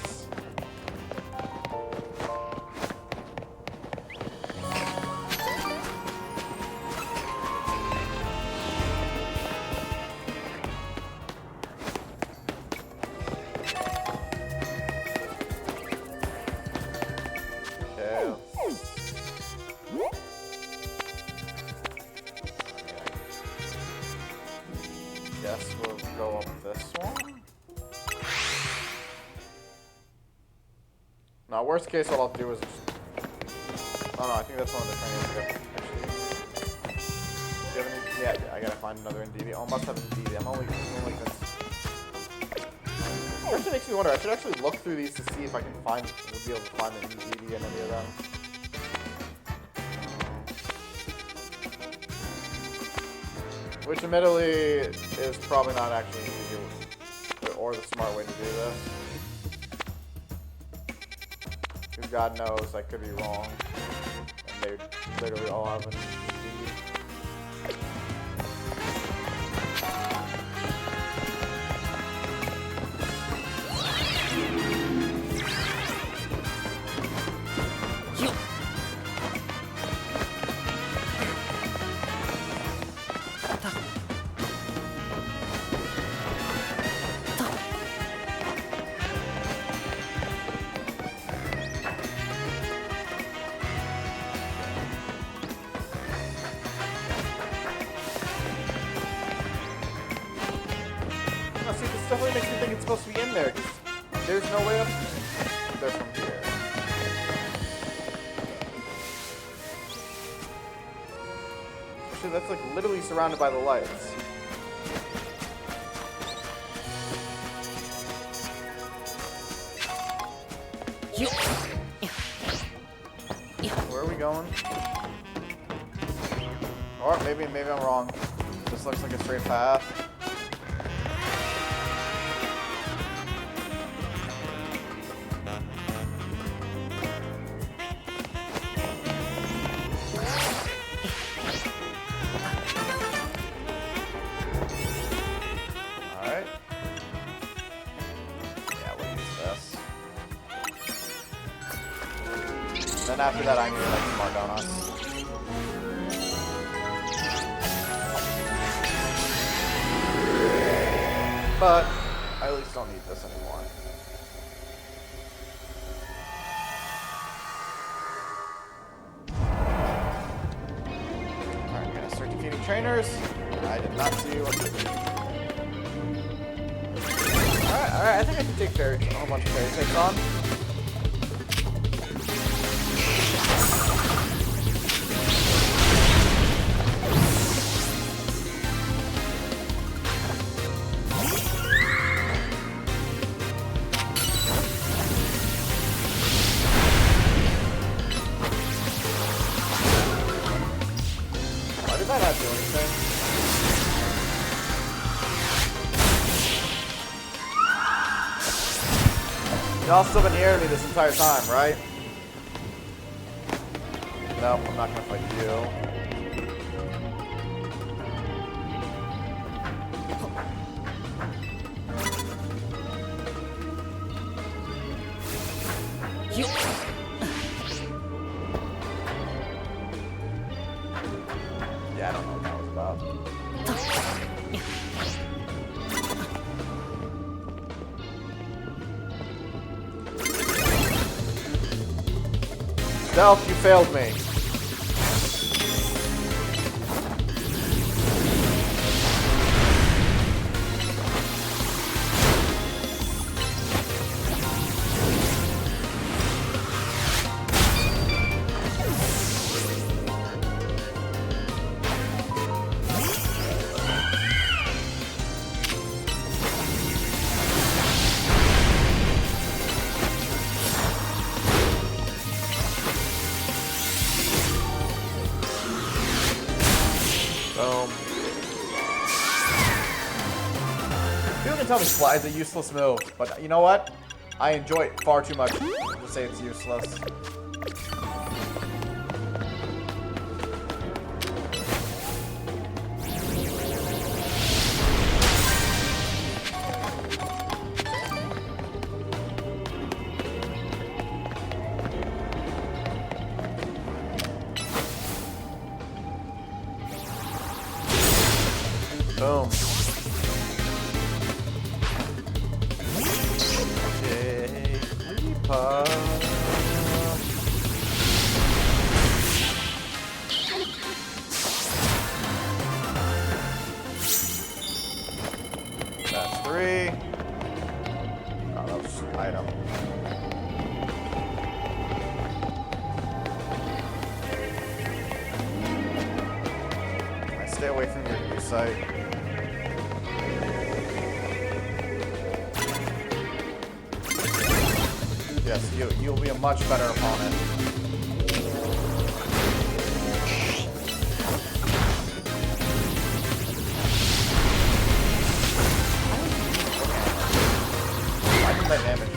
Guess we'll go up this one. Now, worst case, what I'll do is just... Oh no, I think that's one of the trainers. Actually, do you have any? Yeah, I gotta find another NDV. Oh, I must have an NDV. I'm only like this. It actually makes me wonder. I should actually look through these to see if I can find, would be able to find an NDV in any of them. Which, admittedly, is probably not actually easy or the smart way to do this. Because God knows I could be wrong. And they literally all have an NDV. See, this definitely makes me think it's supposed to be in there, because there's no way up there from here. Actually, that's like literally surrounded by the lights. Where are we going? Or maybe I'm wrong. This looks like a straight path. Then after that, I need to make some more donuts. But I at least don't need this anymore. Alright, I'm gonna start defeating trainers. I did not see what to do. Alright, I think I can take a whole bunch of fairy takes on. Why did that not do anything? Y'all still been hearing me this entire time, right? Nope, I'm not gonna fight you. Yeah, I don't know what that was about. Stealth, you failed me. Boom. People can tell me Fly is a useless move, but you know what? I enjoy it far too much to say it's useless. Boom. That's 3. Oh, that was just an item. I stay away from your view site. Yes, you'll be a much better opponent. Why did that damage you?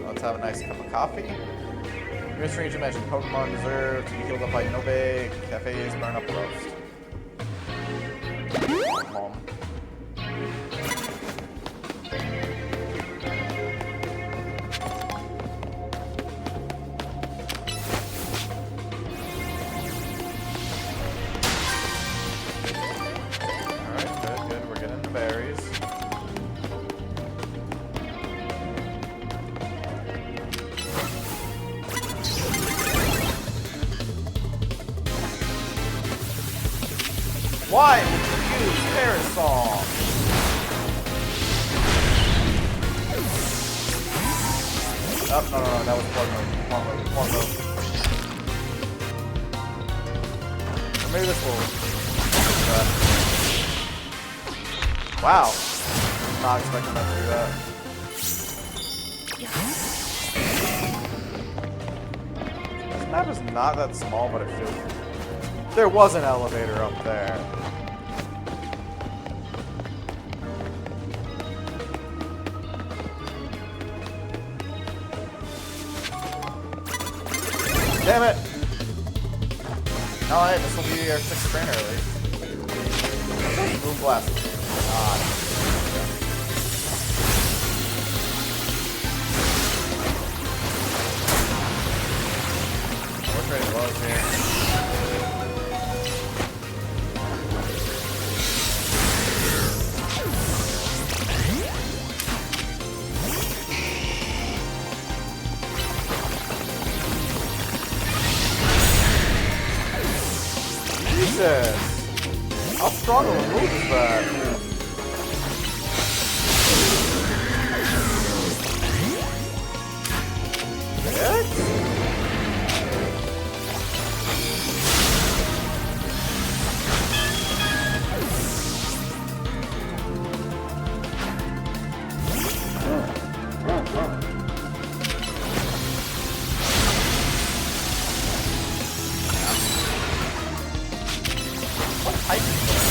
Let's have a nice cup of coffee. Your strange imagined Pokemon deserve to be healed up by Nobe Cafe's burn up roast. Mom. Alright, good. We're getting the berries. Why would you use Parasol? Oh, no, that was one move. Or maybe this will... wow. Not expecting that to do that. This map is not that small, but it feels... There was an elevator up there. Damn it! Alright, this will be our 6th trainer at least. Moon Blast. God. We're trading lows here. Jesus! How strong of a move is that? it? What type is this?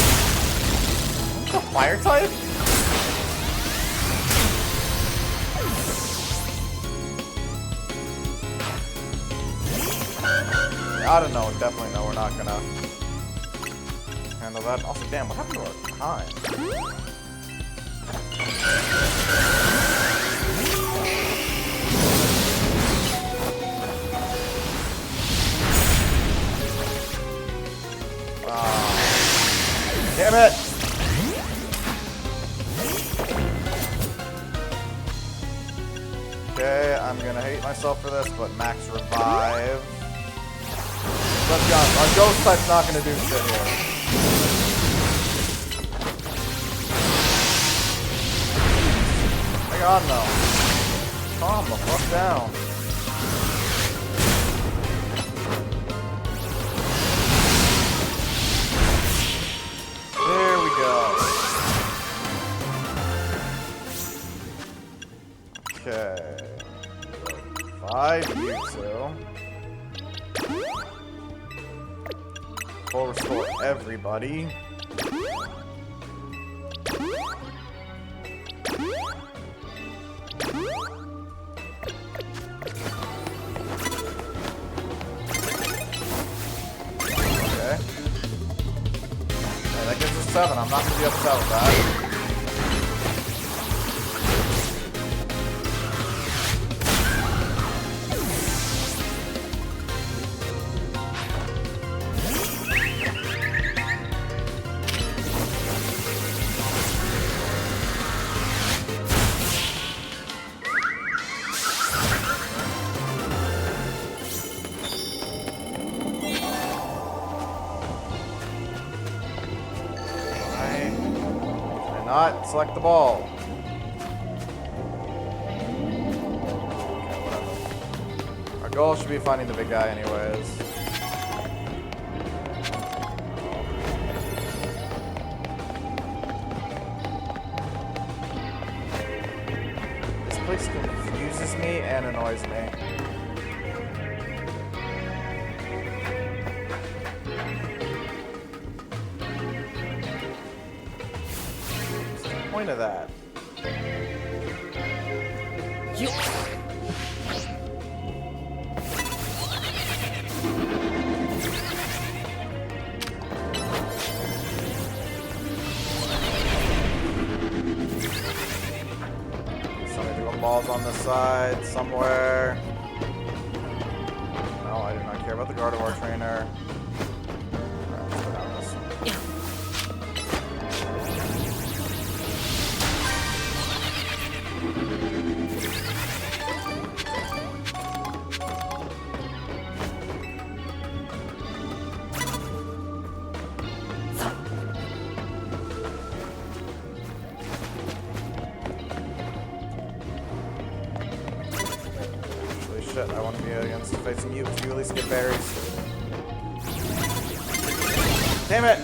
What's the fire type? I don't know, definitely no, we're not gonna handle that. Also, damn, what happened to our time? Damn it! Okay, I'm gonna hate myself for this, but max revive. Let's be honest, our ghost type's not gonna do shit here. My god, no. Calm the fuck down. There we go. Okay. 5 you two. Full restore everybody. Okay. Hey, that gives us 7. I'm not gonna be upset with that. Not select the ball. Okay, whatever. Our goal should be finding the big guy anyways. This place confuses me and annoys me. Point of that. You. Somebody throw balls on this side somewhere. No, I do not care about the Gardevoir trainer. Alright, let's go down this one. Shit, I want to be against facing you because you at least get berries. Damn it!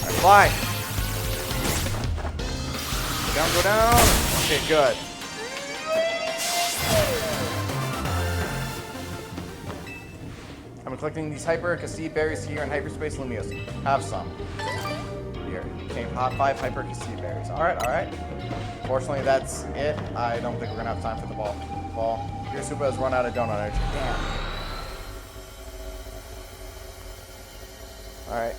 I fly! Down, go down. Okay, good. I'm collecting these Hyper Cassie berries here in Hyperspace Lumios. Have some. Here. Okay, hot 5 Hyper Cassie berries. Alright, alright. Fortunately, that's it. I don't think we're gonna have time for the ball. Your Super has run out of donut energy. Damn. Alright.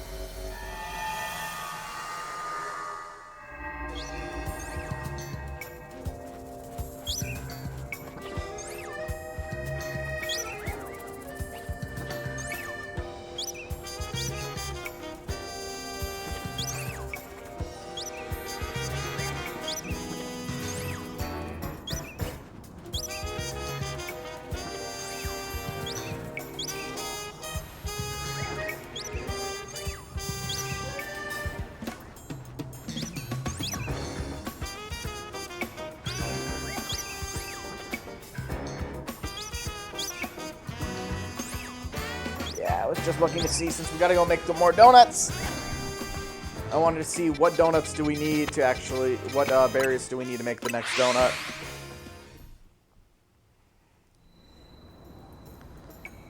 was just looking to see, since we gotta go make some more donuts. I wanted to see what donuts do we need to actually, what berries do we need to make the next donut.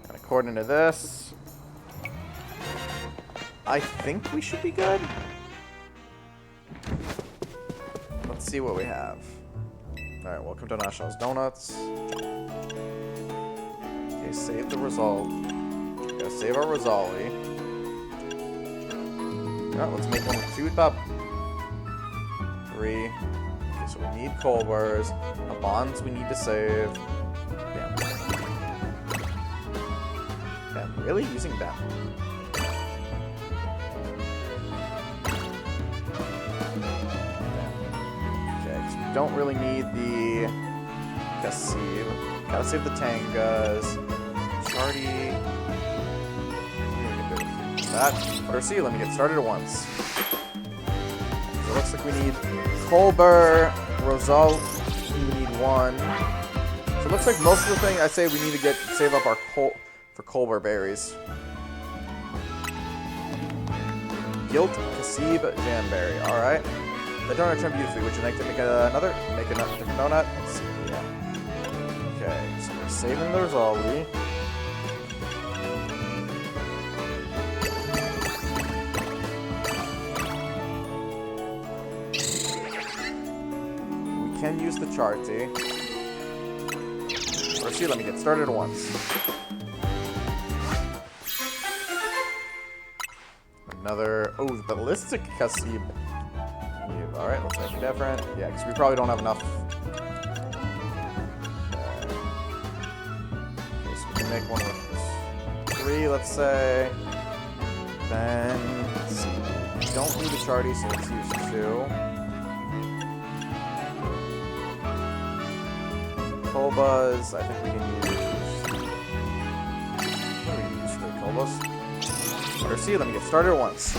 And according to this, I think we should be good. Let's see what we have. Alright, welcome to Knightshow's Donuts. Okay, save the result. Gotta save our Rosali. Alright, let's make one with 2 up. 3. Okay, so we need Colburs. The bonds we need to save. Damn. Damn, really? Using them? Don't really need the Cassive. Gotta save the Tangas. Shardy. That. Percy, let me get started at once. So it looks like we need Colbur, Rosal. We need 1. So it looks like most of the thing I say we need to save up our for Colbur berries. Guilt, Cassive, Jamberry. Alright. The donut turned beautifully. Would you like to make another? Make a different donut? Let's see. Yeah. Okay, so we're saving the Rosali. We can use the Charty. Percy, let me get started at once. Another. Oh, the ballistic Cassive. Alright, let's make it different. Yeah, because we probably don't have enough. Okay, so we can make one with 3, let's say. Then, let's see. We don't need a Charty, so let's use 2. Colbuzz, I think we can use... What do we use for Colbuzz? Percy, let me get started at once.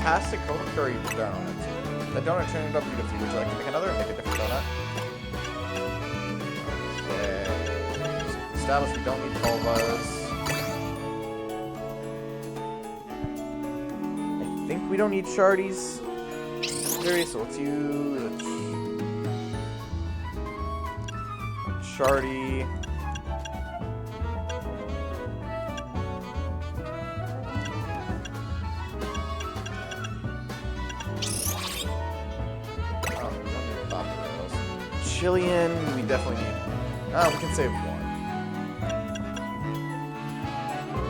Fantastic coconut curry donut. That donut turned out beautifully. Would you like to make another and make a different donut? Okay. Established we don't need Colbuzz. I think we don't need Shardies. So let's use Shardy. Chilean, we definitely need. Oh, we can save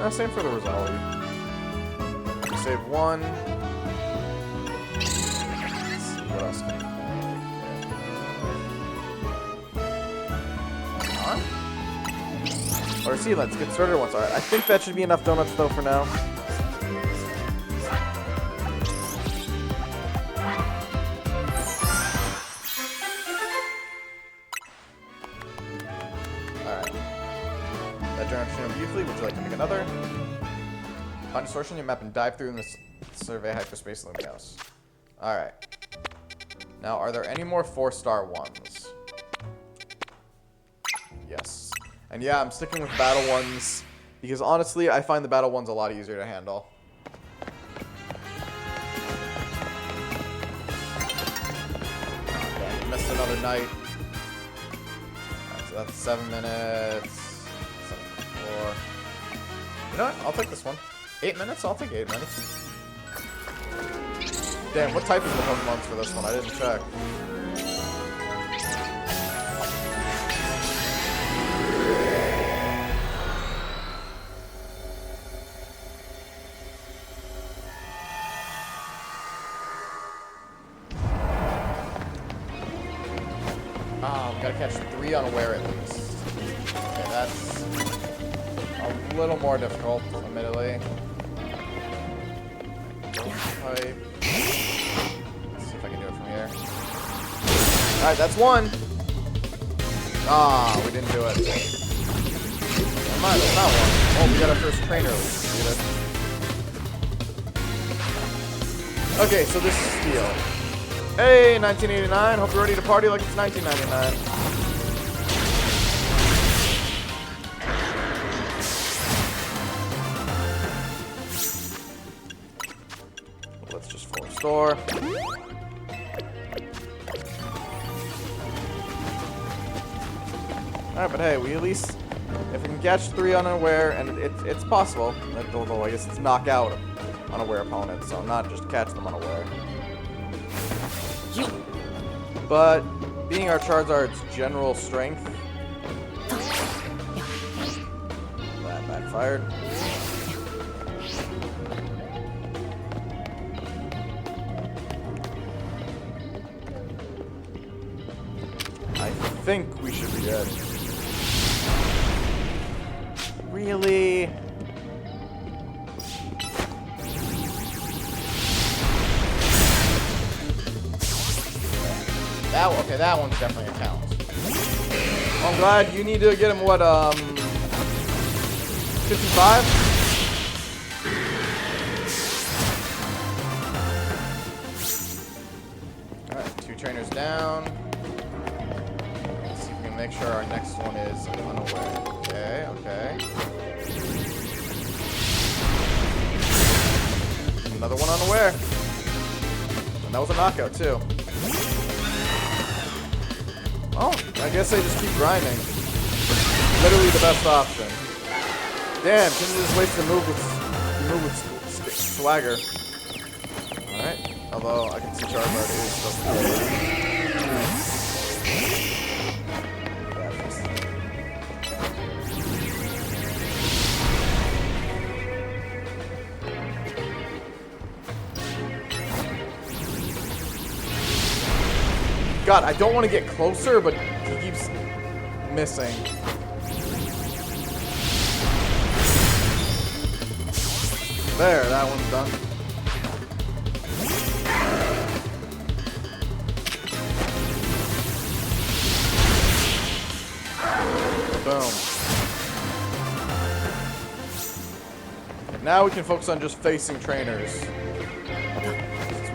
1. Same for the Rosali. We save 1. Let's see, what else can we make? On? Or see, let's get started once. Alright, I think that should be enough donuts though for now. Beautifully. Would you like to make another? Find distortion in your map and dive through in this survey hyperspace Lumios. Alright. Now, are there any more 4-star ones? Yes. And yeah, I'm sticking with battle ones because honestly, I find the battle ones a lot easier to handle. Okay, missed another night. Alright, so that's 7 minutes. You know what? I'll take this one. 8 minutes? I'll take 8 minutes. Damn, what type is the Pokemon for this one? I didn't check. Oh, we gotta catch 3 unaware at least. Okay, that's a little more difficult, admittedly. Type. Let's see if I can do it from here. Alright, that's 1. Ah, we didn't do it. Never mind, that's not one. Oh, we got our first trainer. Okay, so this is steel. Hey, 1989. Hope you're ready to party like it's 1999. Let's just full restore. Alright, but hey, we at least, if we can catch 3 unaware, and it's possible, although I guess it's knock out unaware opponents, so not just catch them unaware. But being our Charizard's general strength, that backfired. I think we should be dead. Really? Okay, that one's definitely a count. Well, I'm glad you need to get him, what, 55? Alright, 2 trainers down. Let's see if we can make sure our next one is unaware. Okay, okay. Another one unaware. And that was a knockout, too. Oh, I guess I just keep grinding. Literally the best option. Damn, can you just waste the move with swagger? Alright. Although I can see Charizard is so God, I don't want to get closer, but he keeps missing. There, that one's done. Boom. Now we can focus on just facing trainers.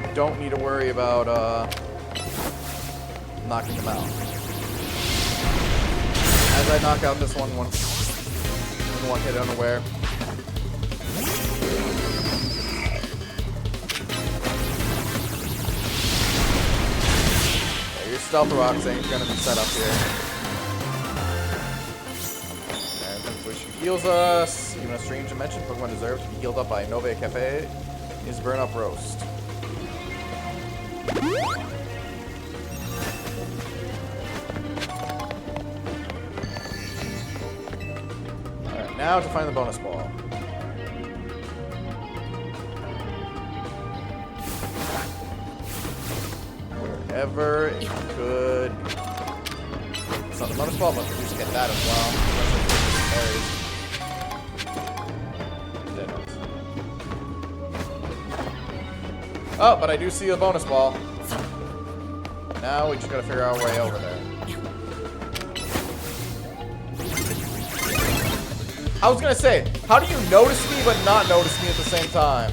We don't need to worry about, knocking them out. As I knock out this one hit unaware. Yeah, your stealth rocks ain't gonna be set up here. And then she heals us. Even a strange dimension, Pokemon deserve to be healed up by Nove Cafe. Is burn up roast. Now to find the bonus ball. Wherever it could. It's not the bonus ball, but we just get that as well. Oh, but I do see a bonus ball. Now we just gotta figure out our way over there. I was gonna say, how do you notice me but not notice me at the same time?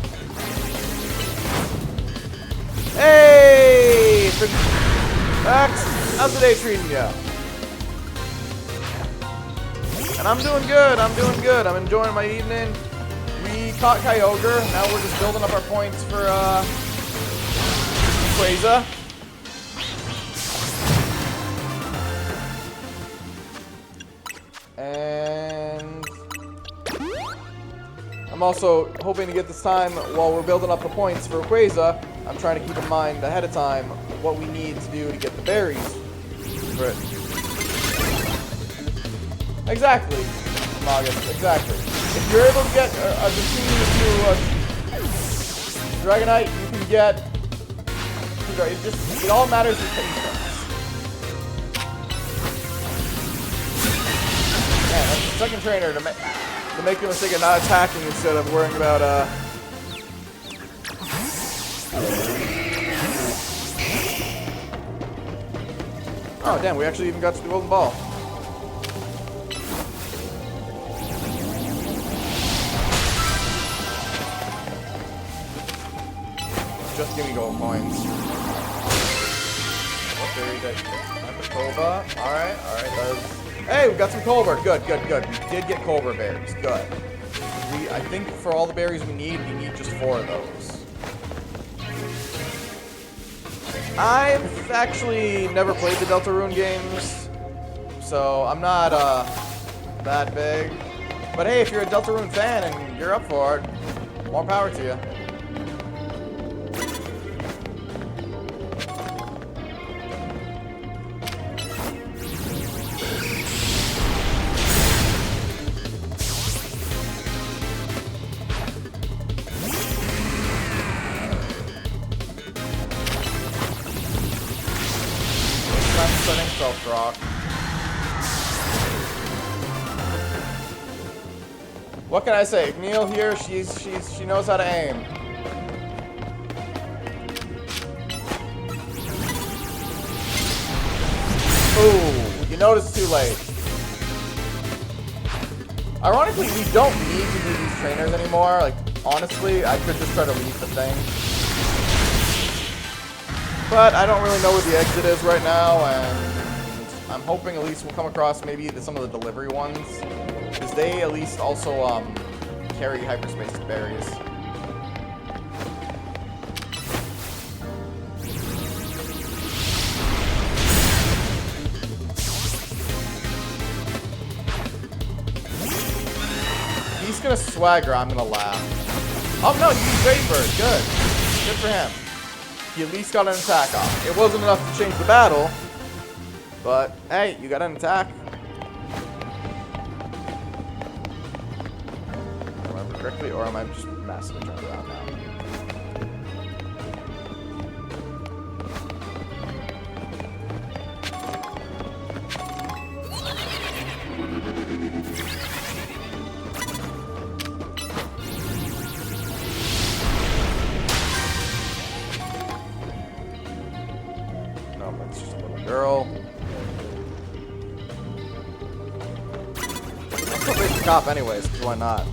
Hey! Max, how's the day treating you? And I'm doing good, I'm enjoying my evening. We caught Kyogre, now we're just building up our points for, Quasar. And I'm also hoping to get this time, while we're building up the points for Quasar, I'm trying to keep in mind ahead of time what we need to do to get the berries for it. Exactly, Magus, exactly. If you're able to get a Dratini to Dragonite, you can get... It all matters with patience. Man, that's the second trainer to make the mistake of not attacking instead of worrying about, Oh, damn, we actually even got to the golden ball. Gimme gold coins. What berry did I get? Cobra. Alright, alright. Hey, we got some Cobra. Good, good, good. We did get Cobra berries. Good. I think for all the berries we need just 4 of those. I've actually never played the Deltarune games, so I'm not that big. But hey, if you're a Deltarune fan and you're up for it, more power to you. Rock. What can I say? Neil here, she knows how to aim. Ooh, you noticed too late. Ironically, we don't need to do these trainers anymore. Like, honestly, I could just try to leave the thing. But I don't really know where the exit is right now, and I'm hoping at least we'll come across maybe some of the delivery ones, because they at least also carry hyperspace berries. He's gonna swagger, I'm gonna laugh. Oh no, you used Great Bird, good. Good for him. He at least got an attack off. It wasn't enough to change the battle, but hey, you got an attack. Remember correctly, or am I just massively turned around now? No, that's just a little girl. Let's go face the cop anyways, because why not?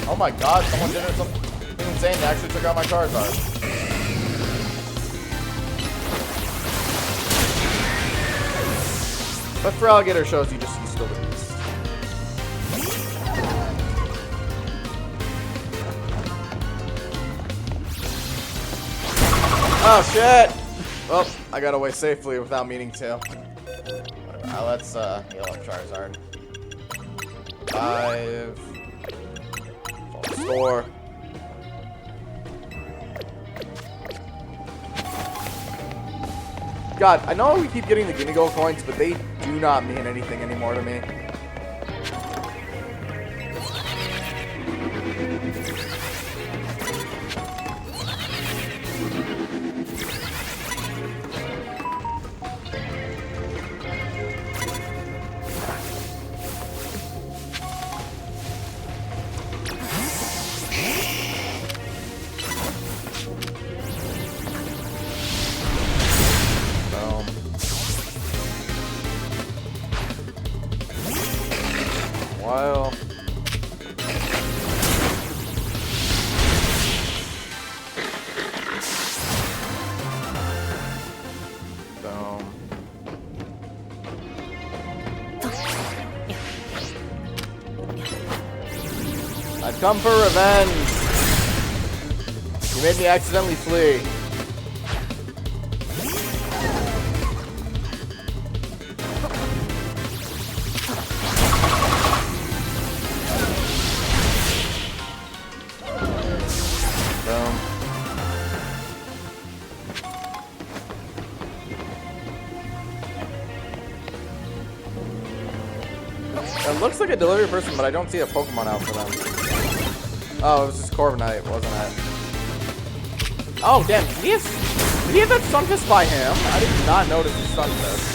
Oh my god, someone did something insane. They actually took out my Charizard. But for Alligator shows, he's still the beast. Oh shit! Well, I got away safely without meaning to. Whatever. Let's heal up Charizard. 5. Store. God, I know we keep getting the Gimme Gold coins, but they do not mean anything anymore to me. Well, I've come for revenge. You made me accidentally flee. It looks like a delivery person, but I don't see a Pokemon out for them. Oh, it was just Corviknight, wasn't it? Oh, damn. Did he have that Sunfist by him? I did not notice the Sunfist.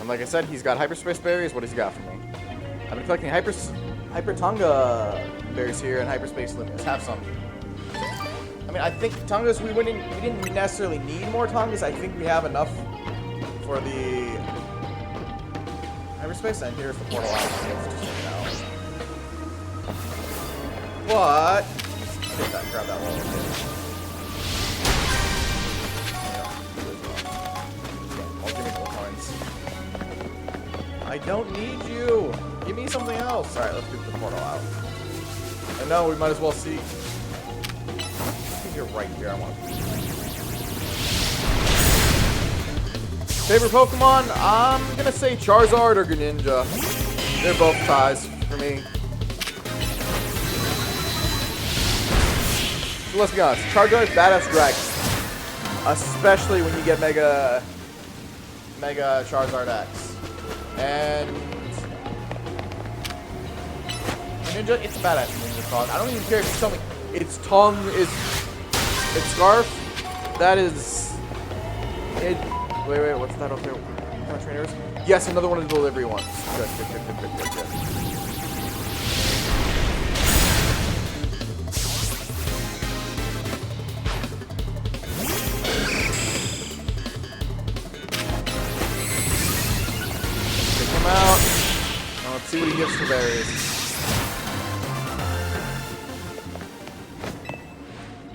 Like I said, he's got hyperspace berries. What has he got for me? I've been collecting Hyper Tonga berries here and Hyperspace Lumios. Have some. I mean, I think Tongas, we didn't necessarily need more Tongas. I think we have enough for the Hyperspace. And here's the portal out. What? Get that, grab that one. I'll give me more coins. I don't need you. Give me something else. All right, let's do the portal out. And no, we might as well see. I think you're right here. I want to. Favorite Pokemon? I'm gonna say Charizard or Greninja. They're both ties for me. So let's be honest. Charizard's badass dragon, especially when you get Mega Charizard X. And Ninja, it's a badass Ninja Tongue. I don't even care if you tell me its tongue is its scarf. That is it. Wait, what's that up there? What kind of trainers? Yes, another one of the delivery ones. Good. Take him out. Now let's see what he gives for berries.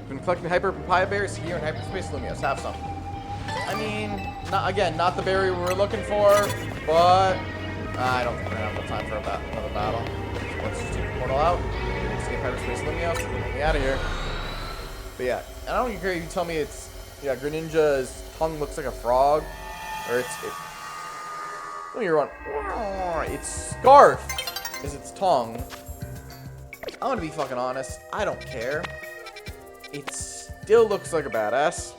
Been collecting Hyper Papaya berries here in Hyperspace Lumios. Have some. I mean, not the berry we were looking for, but I don't think we're gonna have enough time for another battle. So let's just take the portal out. Escape Hyperspace Lumios and get me out of here. But yeah, and I don't even care if you tell me it's Greninja's tongue looks like a frog, or let me run. Its scarf is its tongue. I'm gonna be fucking honest. I don't care. It still looks like a badass.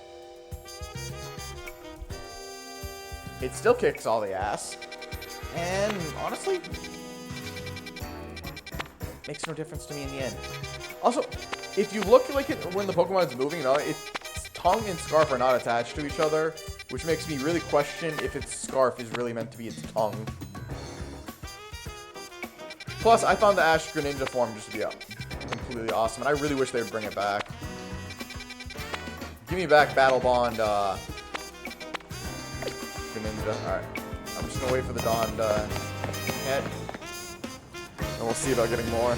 It still kicks all the ass. And honestly, makes no difference to me in the end. Also, if you look like it when the Pokemon is moving, its tongue and scarf are not attached to each other, which makes me really question if its scarf is really meant to be its tongue. Plus, I found the Ash Greninja form just to be completely awesome, and I really wish they would bring it back. Give me back Battle Bond, Greninja. Alright. I'm just gonna wait for the Dawn to hit. And we'll see about getting more.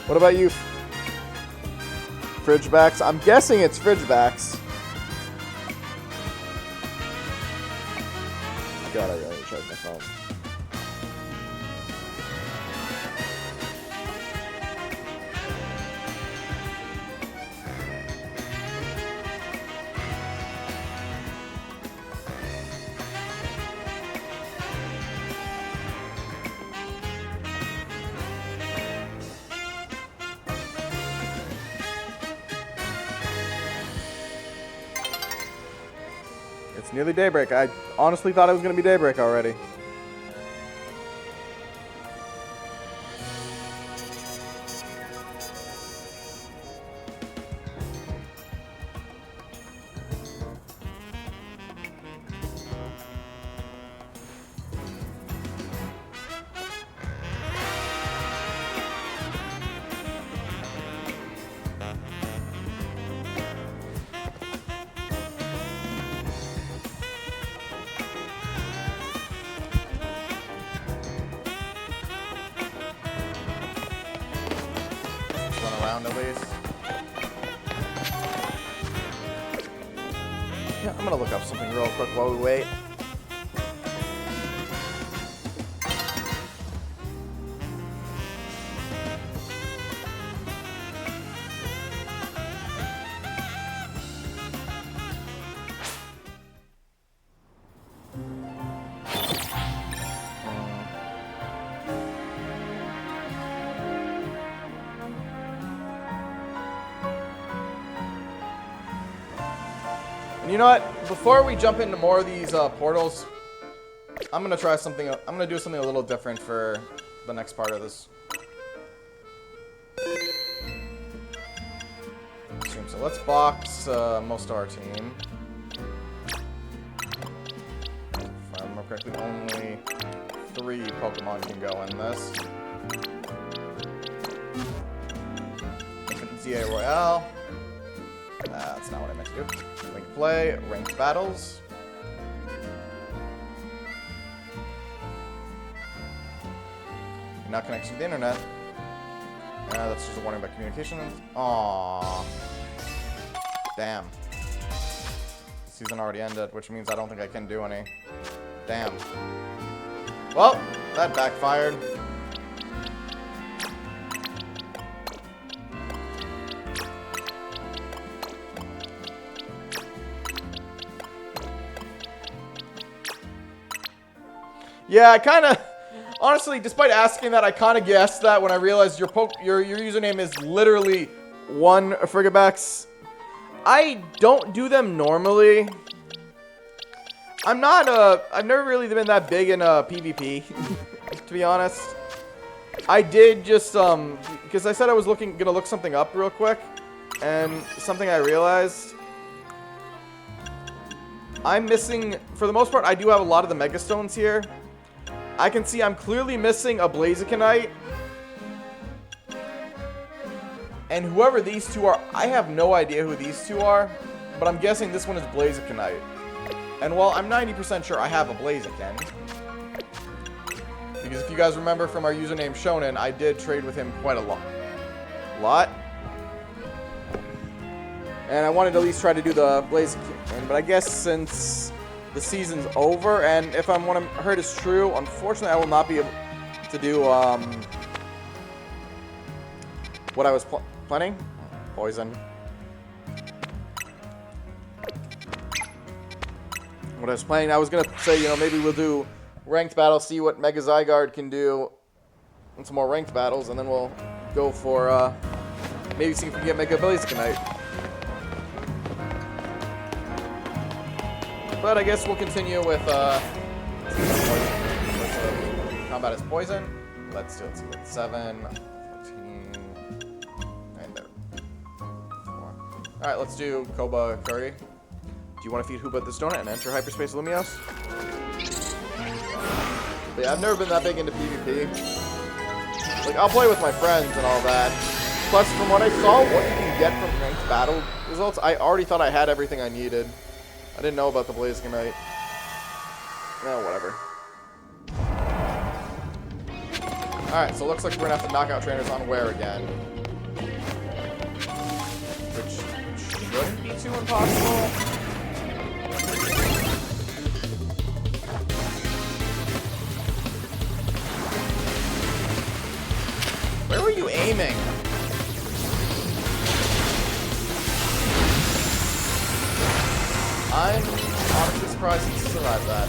What about you? Fridgebacks? I'm guessing it's Fridgebacks. God, I really charged my phone. It's nearly daybreak. I honestly thought it was going to be daybreak already. Around at least. Yeah, I'm gonna look up something real quick while we wait. You know what? Before we jump into more of these portals, I'm gonna try something. I'm gonna do something a little different for the next part of this. let's box most of our team. If I remember correctly, only 3 Pokemon can go in this. ZA Royale. That's not what I meant to do. Ranked play, ranked battles. You're not connected to the internet. That's just a warning about communications. Aww. Damn. Season already ended, which means I don't think I can do any. Damn. Well, that backfired. Yeah, I kind of, honestly, despite asking that, I kind of guessed that when I realized your username is literally 1 Frigabax. I don't do them normally. I've never really been that big in PvP, to be honest. I did just, because I said I was gonna look something up real quick, and something I realized. I'm missing, for the most part, I do have a lot of the Mega Stones here. I can see I'm clearly missing a Blazikenite. And whoever these 2 are, I have no idea who these 2 are, but I'm guessing this one is Blazikenite. And while I'm 90% sure I have a Blaziken, because if you guys remember from our username Shonen, I did trade with him quite a lot. And I wanted to at least try to do the Blaziken, but I guess since the season's over, and if what I heard is true, unfortunately I will not be able to do what I was planning. Poison. What I was planning, I was gonna say, you know, maybe we'll do ranked battles, see what Mega Zygarde can do, and some more ranked battles, and then we'll go for maybe see if we can get Mega Blazikenite. But I guess we'll continue with combat as poison. Let's do it. So that's 7, 14, and there. 4. Alright, let's do Koba Curry. Do you want to feed Hooba this donut and enter Hyperspace Lumios? But yeah, I've never been that big into PvP. Like, I'll play with my friends and all that. Plus, from what I saw, what you can get from ranked battle results, I already thought I had everything I needed. I didn't know about the Blazikenite. No, whatever. Alright, so it looks like we're gonna have to knock out trainers on Where again. Which shouldn't be too impossible. Where were you aiming? I'm honestly surprised he survived that.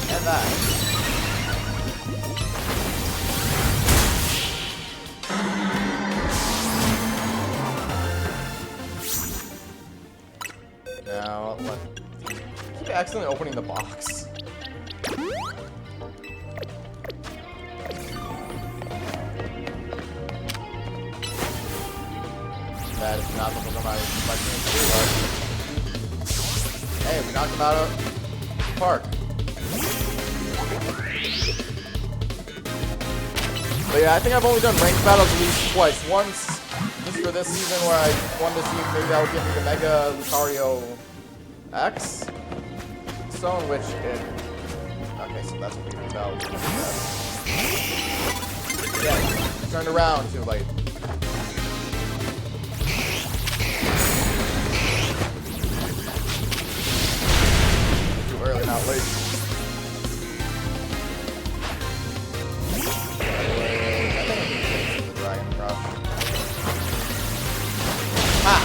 And that. Now, I keep accidentally opening the box. That is not the Pokemon I was expecting to do. Hey, we knocked him out of the park. But yeah, I think I've only done ranked battles at least twice. Once, just for this season, where I wanted to see if maybe that would give me the Mega Lucario X Stone, which it... Okay, so that's what we can tell. Yeah, turned around too late. Too early, not late. The Dragon Rush. Ah!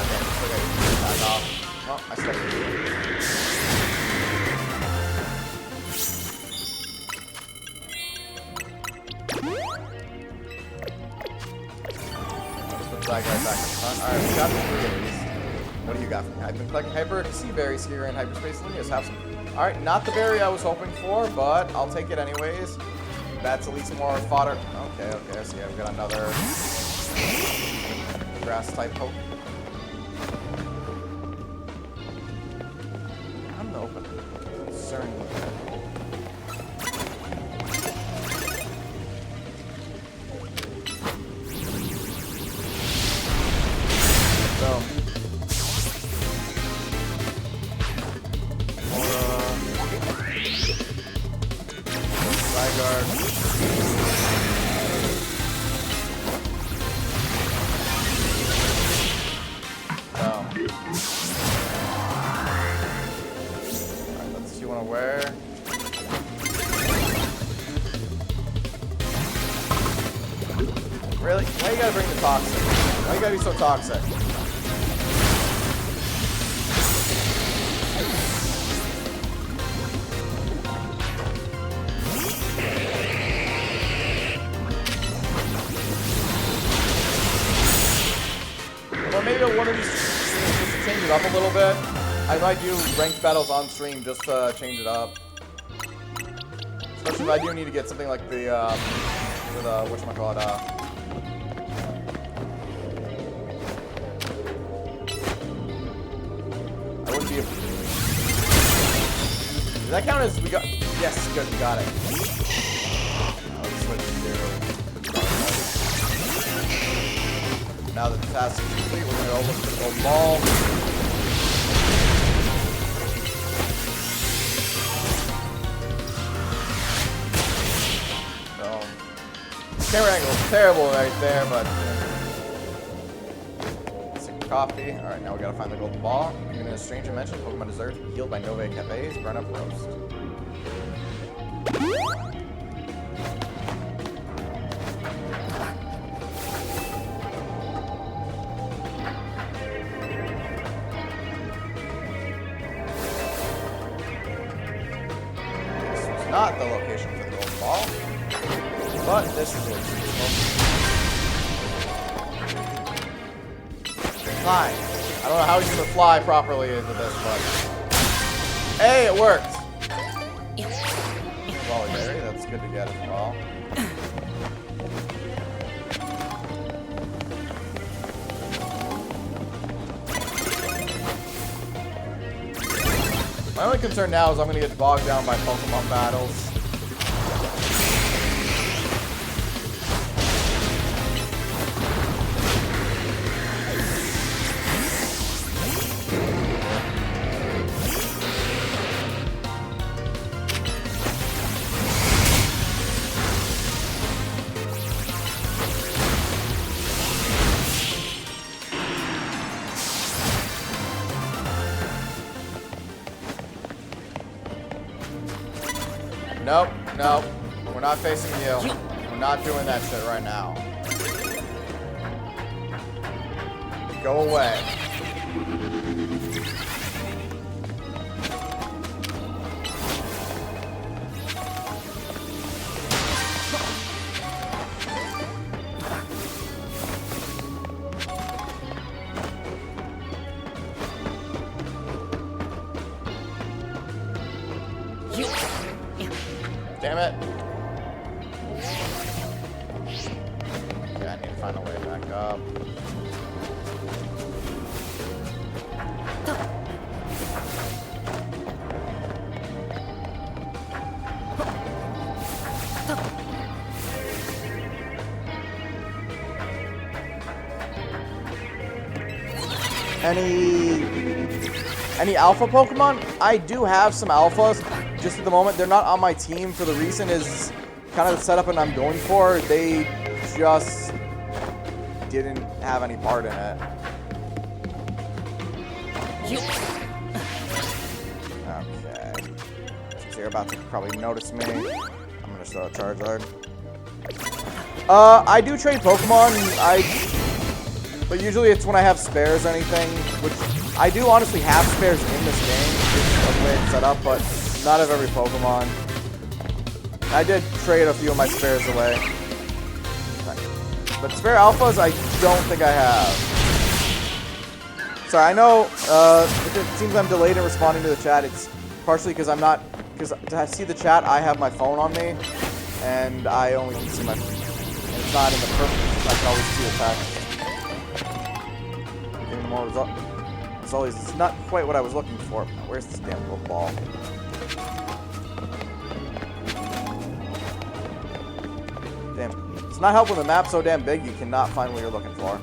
Okay, still got back off. Well, I stuck it. That guy back in front. Alright, we got the 3 at least. What do you got for me? I've been collecting hyper sea berries here in hyperspace. Let me just have some. Alright, not the berry I was hoping for, but I'll take it anyways. That's at least more fodder. Okay, I see. I've got another grass type poke. I don't know, but concerned with that. So. Guard. Oh. Alright, let's see what you want to wear. Really? Why you gotta bring the toxic? Why you gotta be so toxic? Maybe one of these streams just to change it up a little bit. I might do ranked battles on stream just to change it up. Especially if I do need to get something like the, whatchamacallit, I wouldn't be able to... Does that count as we got... Yes, good, we got it. Let's switch to... Now that the task is complete, we're going to go look for the gold ball. So, camera angle is terrible right there, but sip of coffee. All right, now we got to find the golden ball. Even in a strange dimension, Pokemon dessert healed by Nove Cafe's burn up roast. Not the location for the golden ball, but this is it. Fly. I don't know how he's gonna fly properly into this, but hey, it worked. Wally Berry, that's good to get as well. My only concern now is I'm going to get bogged down by Pokemon battles. Nope, nope. We're not facing you. We're not doing that shit right now. Go away. Damn it. Okay, I need to find a way back up. Any alpha Pokemon? I do have some alphas. Just at the moment, they're not on my team for the reason is kind of the setup that I'm going for. They just didn't have any part in it. Okay. So you're about to probably notice me. I'm gonna throw a Charizard. I do trade Pokemon. But usually it's when I have spares or anything, which I do honestly have spares in this game, just the way it's set up, but not of every Pokemon. I did trade a few of my spares away. But spare alphas, I don't think I have. Sorry, I know if it seems I'm delayed in responding to the chat, it's partially because I'm not, because to see the chat, I have my phone on me, and I only can see my, and it's not in the perfect position I can always see the text. Getting more result. It's not quite what I was looking for. Where's this damn little ball? Damn. It's not helpful when the map's so damn big you cannot find what you're looking for.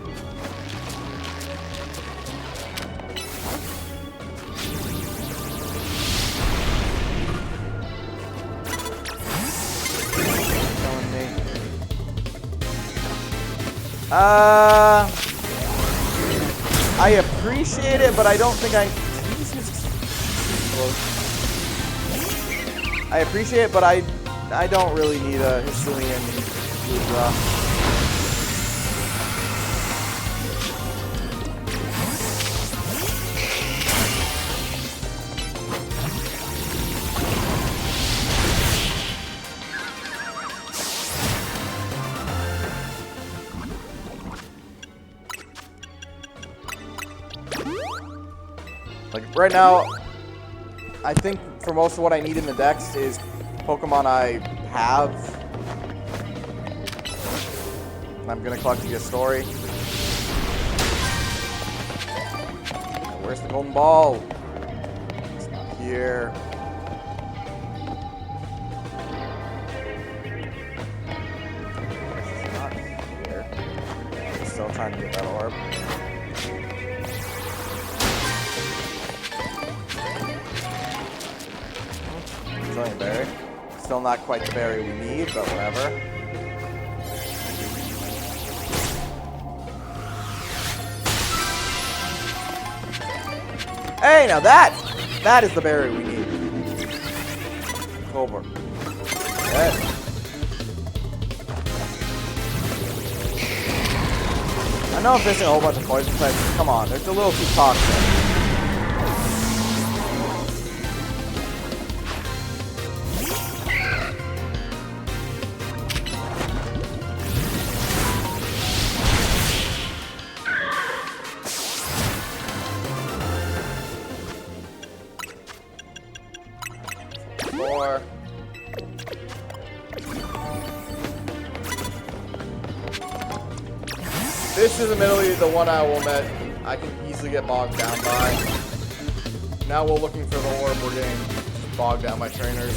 Killing me. I appreciate it, but I don't think I appreciate it, but I don't really need a Hisuian Ludra. Like, right now, I think for most of what I need in the dex is Pokemon I have. And I'm gonna collect you a story. Where's the golden ball? It's not here. It's not here. I'm still trying to get that orb. Brilliant berry. Still not quite the berry we need, but whatever. Hey, now that is the berry we need. Over. Okay. I know I'm missing a whole bunch of poison types. Come on, they're a little too toxic. This is admittedly the one I will admit I can easily get bogged down by. Now we're looking for the orb, we're getting bogged down by trainers.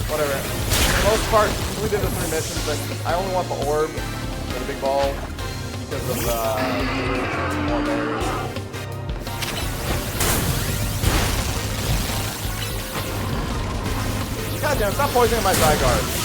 Whatever. For the most part, we did the 3 missions, but I only want the orb and the big ball because of the more berries. God damn, stop poisoning my Zygarde.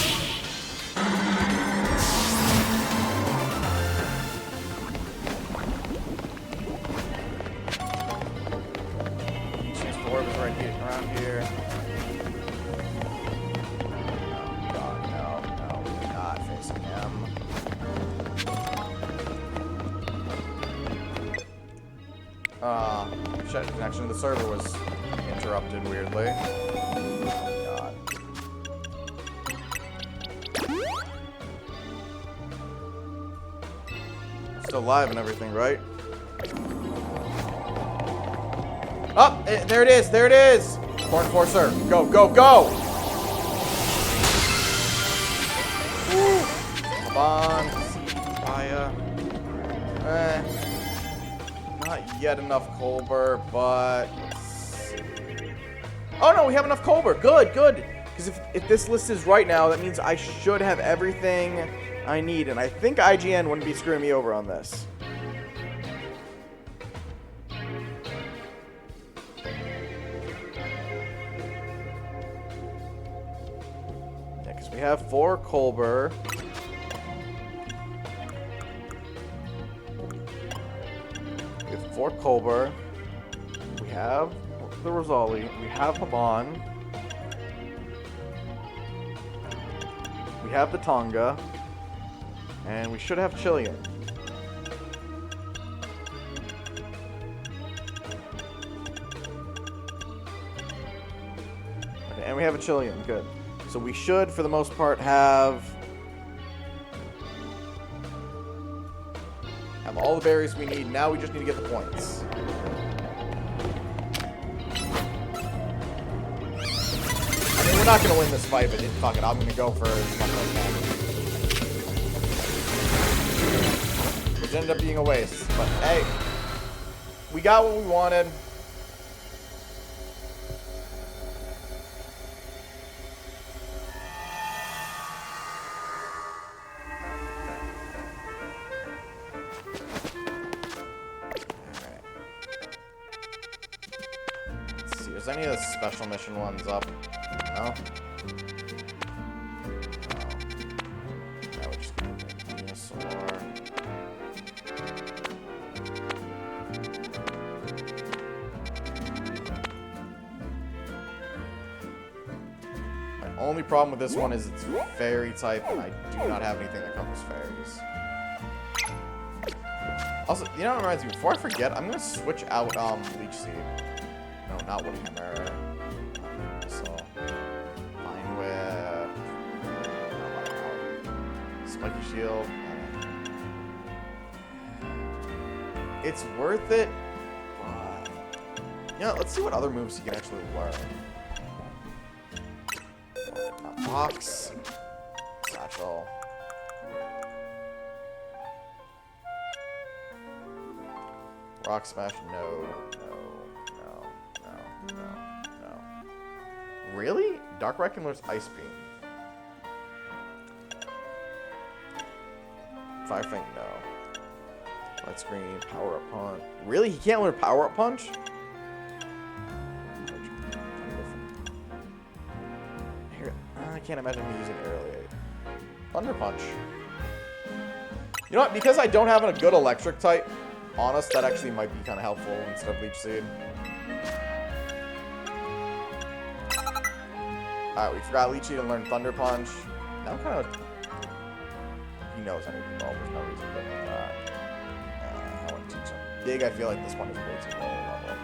Shit, connection to the server was interrupted weirdly. Oh god. Still live and everything, right? Oh, there it is, there it is! Horn Enforcer, go, go, go! Woo! Bond, Sapphire. Not yet enough Colbur, but let's see. Oh no, we have enough Colbur. Good, good. Because if this list is right now, that means I should have everything I need, and I think IGN wouldn't be screwing me over on this. Yeah, because we have 4 Colbur. We have 4 Colbur. We have the Rosali. We have Haban. We have the Tonga. And we should have Chilean. Okay, and we have a Chilean. Good. So we should, for the most part, have Have all the berries we need. Now we just need to get the points. I mean, we're not going to win this fight, but fuck it. I'm going to go for as much as I can. Which ended up being a waste. But, hey. We got what we wanted. Is any of the special mission ones up? No? No. Now we're just gonna get dinosaur. My only problem with this one is it's fairy type, and I do not have anything that covers fairies. Also, you know what reminds me? Before I forget, I'm gonna switch out Leech Seed. No, not Woodhammer. So, Vine Whip. Spiky Shield. It's worth it, but yeah, let's see what other moves you can actually learn. Box. Satchel. Rock Smash, no. Really? Dark Reckon learns Ice Beam. Fire Fang, no. Light Screen, Power Up Punch. Really? He can't learn Power Up Punch? I can't imagine him using Aerial Aid. Thunder Punch. You know what? Because I don't have a good electric type, honest, that actually might be kind of helpful instead of Leech Seed. Alright, we forgot Leech Seed and learned Thunder Punch. Now I'm kind of... He knows I need to evolve. There's no reason to do that. I want to teach him. Dig, I feel like this one is way too low level.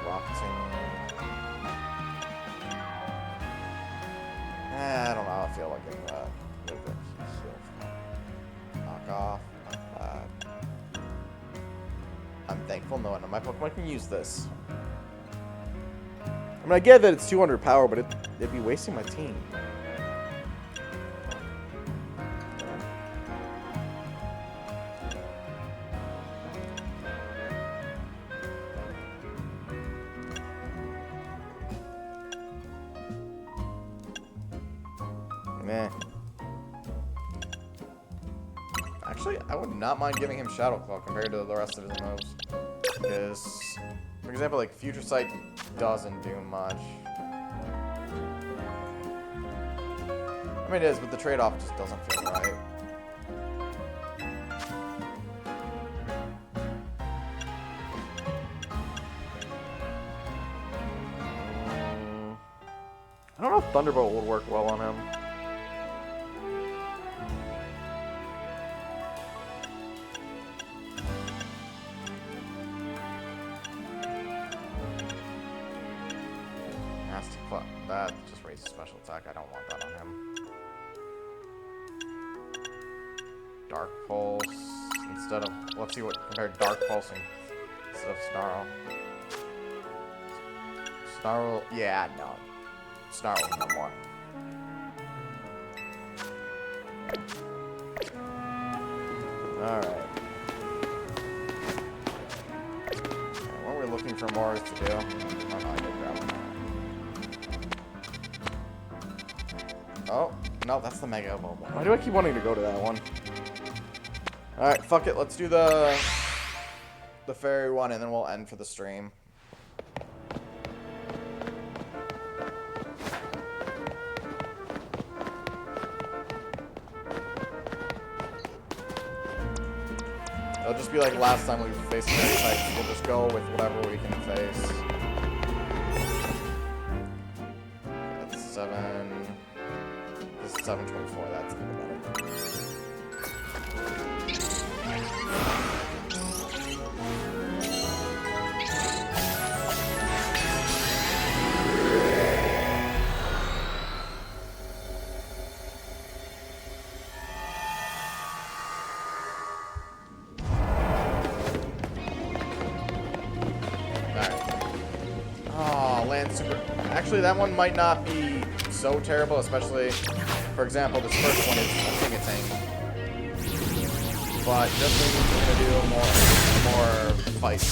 Rock Tomb. I don't know how I feel like getting that. Knock off. I'm thankful no one of my Pokemon can use this. I mean, I get that it's 200 power, but it'd be wasting my team. Meh. Actually, I would not mind giving him Shadow Claw compared to the rest of his moves. Because, for example, like Future Sight doesn't do much. I mean, it is, but the trade-off just doesn't feel right. I don't know if Thunderbolt would work well on him. That just raises special attack. I don't want that on him. Dark Pulse instead of... Let's see what... Compare Dark Pulsing instead of Snarl. Snarl... Yeah, no. Snarl no more. Alright. What we're looking for more is to do... Oh no, I did grab one. Oh, no, that's the Mega Evolve one. Why do I keep wanting to go to that one? Alright, fuck it. Let's do the fairy one, and then we'll end for the stream. It'll just be like last time we faced fairy types. We'll just go with whatever we can face. That's 7... 724, that's even better. land super... Actually, that one might not be so terrible, especially, for example, this first one is a tank. But just means we're going to do more fights.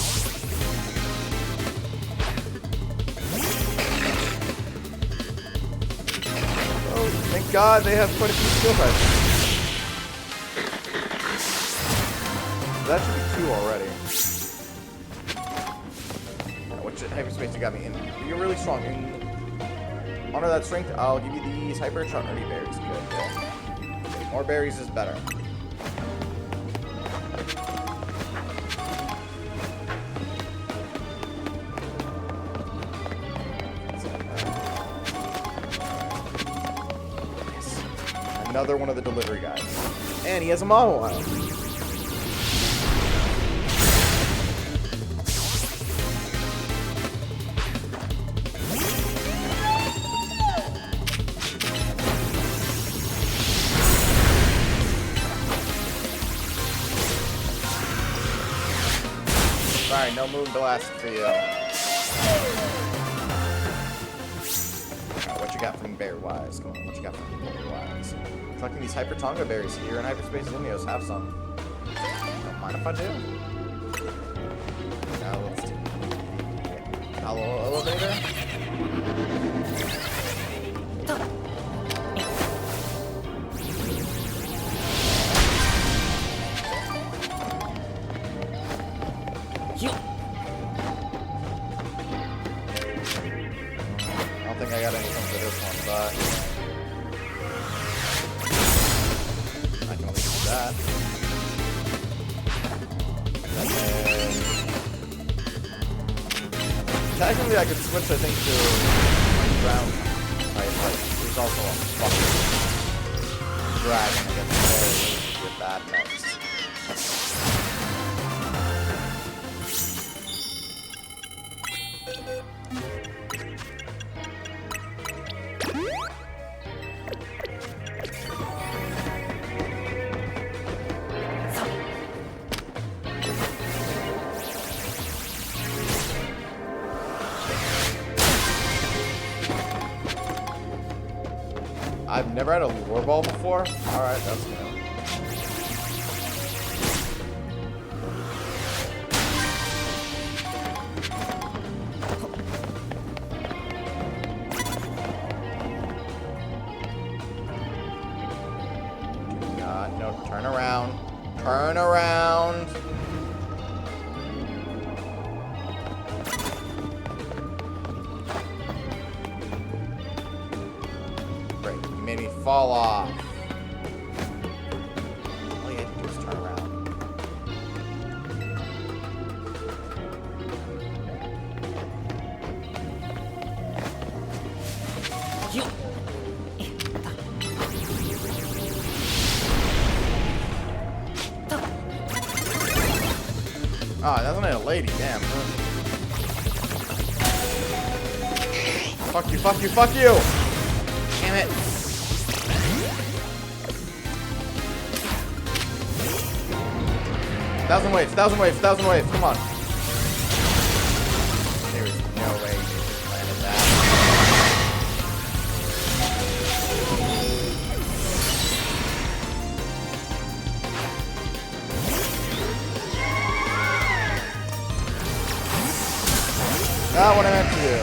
Oh, thank God they have quite a few skill types. That should be 2 already. Which hyperspace you got me in? You're really strong. In honor that strength, I'll give you these hypercharged berries. Good. Okay, more berries is better. Another one of the delivery guys. And he has a model out. Sorry, no moon blast for you. What you got from berry-wise? Come on, what you got from berry-wise? Collecting these Hyper Tonga berries here in Hyperspace Lumios have some. Don't mind if I do. Now let's do the hollow elevator. I don't think I got anything for this one, but I can at least do that. And then technically I could switch, I think, to ground type, but there's also a fucking dragon against with that next. I've never had a lure ball before. Alright, that's new. Do not, no, turn around. Turn around. Made me fall off. All you had to do is turn around. Oh, that's not a lady, damn. Fuck you, fuck you, fuck you! Damn it. Thousand waves, thousand waves, thousand waves, come on. There is no way you landed that. Not what I meant to do.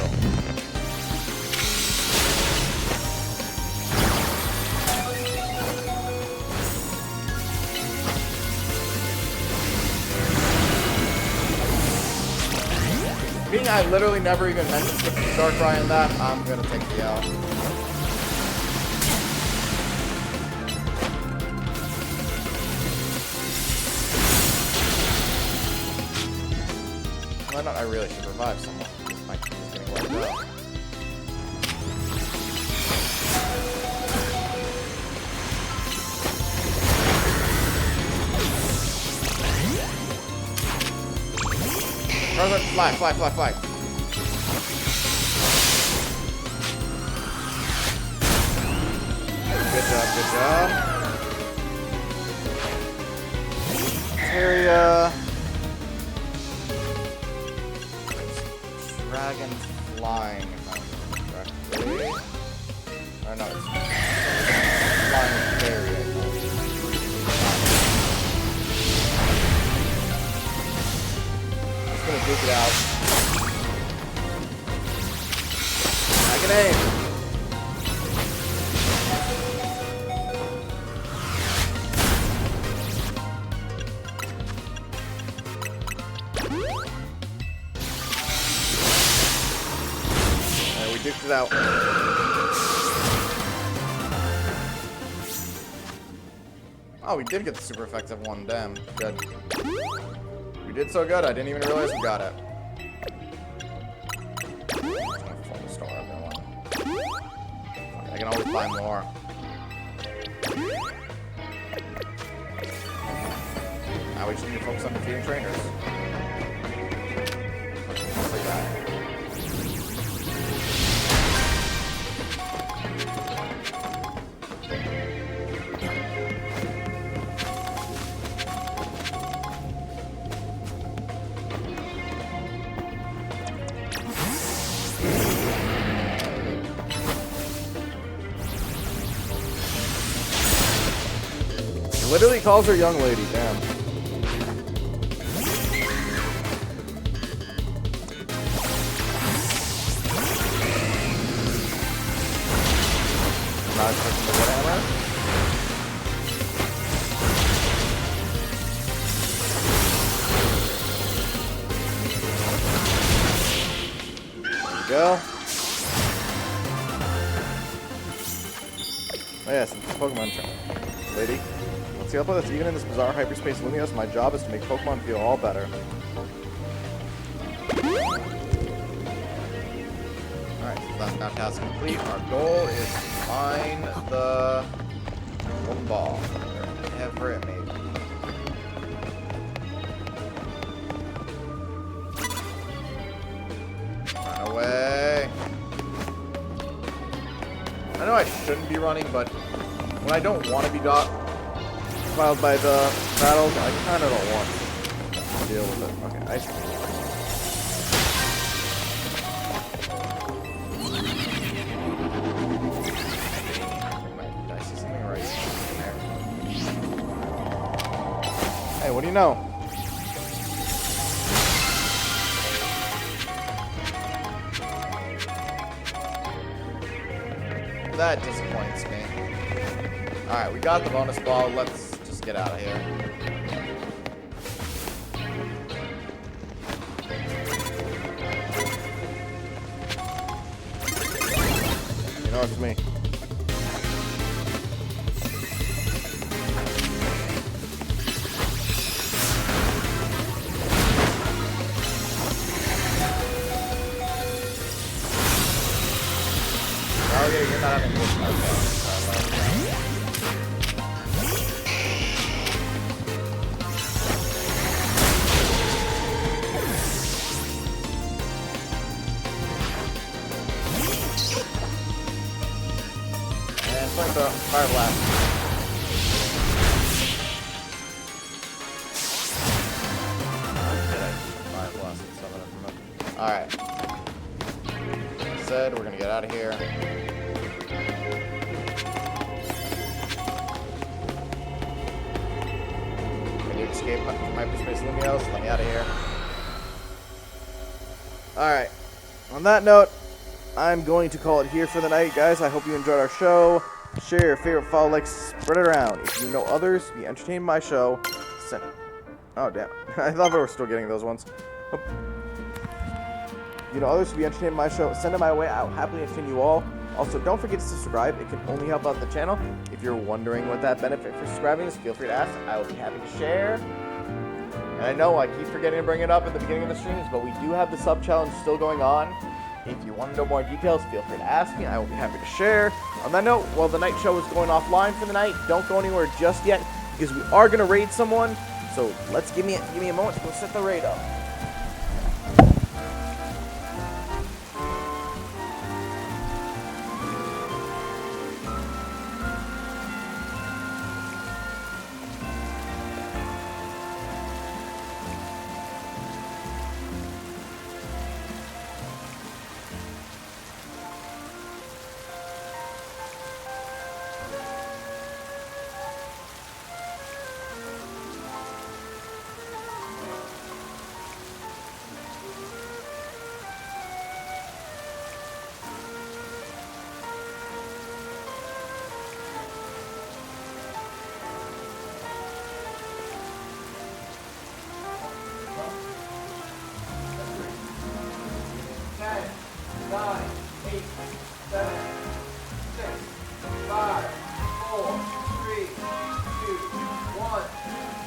Being I literally never even mentioned Skipping Darkrai in that, I'm gonna take the L. Why not? I really should revive someone. My team is getting wiped out. Fly, fly, fly, fly. Good job, good job. Area. Dragon flying, if I remember correctly. Or no, it's flying fairy, I think. Just gonna duke it out. I can aim. Duked it out. Oh, we did get the super effective one. Damn. Good. We did so good, I didn't even realize we got it. Full store, everyone. I can always buy more. Now we just need to focus on defeating trainers. Just like that. Literally calls her young lady, damn. Not expecting the wood hammer. There we go. Oh yes, it's Pokemon turn. Lady. See, I'll play this even in this bizarre hyperspace Lumios. My job is to make Pokemon feel all better. Alright, so that's now task complete. Our goal is to find the one ball. Wherever it may be. Run away. I know I shouldn't be running, but when I don't want to be filed by the battles, I kind of don't want to deal with it. Okay, ice cream. I see something right there. Hey, what do you know? That disappoints me. Alright, we got the bonus ball. Let's just get out of here. You know it's me. Oh yeah, you're not having this. The fire blast. Fire blast. Alright. Like I said, we're gonna get out of here. I need to escape from hyperspace Lumios. Let me out of here. Alright. On that note, I'm going to call it here for the night, guys. I hope you enjoyed our show. Share your favorite, follow, like, spread it around. If you know others, be entertained by my show, send it. Oh, damn. I thought we were still getting those ones. Oh. You know others to be entertained by my show, send it my way. I will happily entertain you all. Also, don't forget to subscribe. It can only help out the channel. If you're wondering what that benefit for subscribing is, feel free to ask. I will be happy to share. And I know I keep forgetting to bring it up at the beginning of the streams, but we do have the sub challenge still going on. If you want to know more details, feel free to ask me. I will be happy to share. On that note, while the night show is going offline for the night, don't go anywhere just yet because we are going to raid someone. So let's give me a moment to go set the raid up. 9, 8, 7, 6, 5, 4, 3, 2, 1.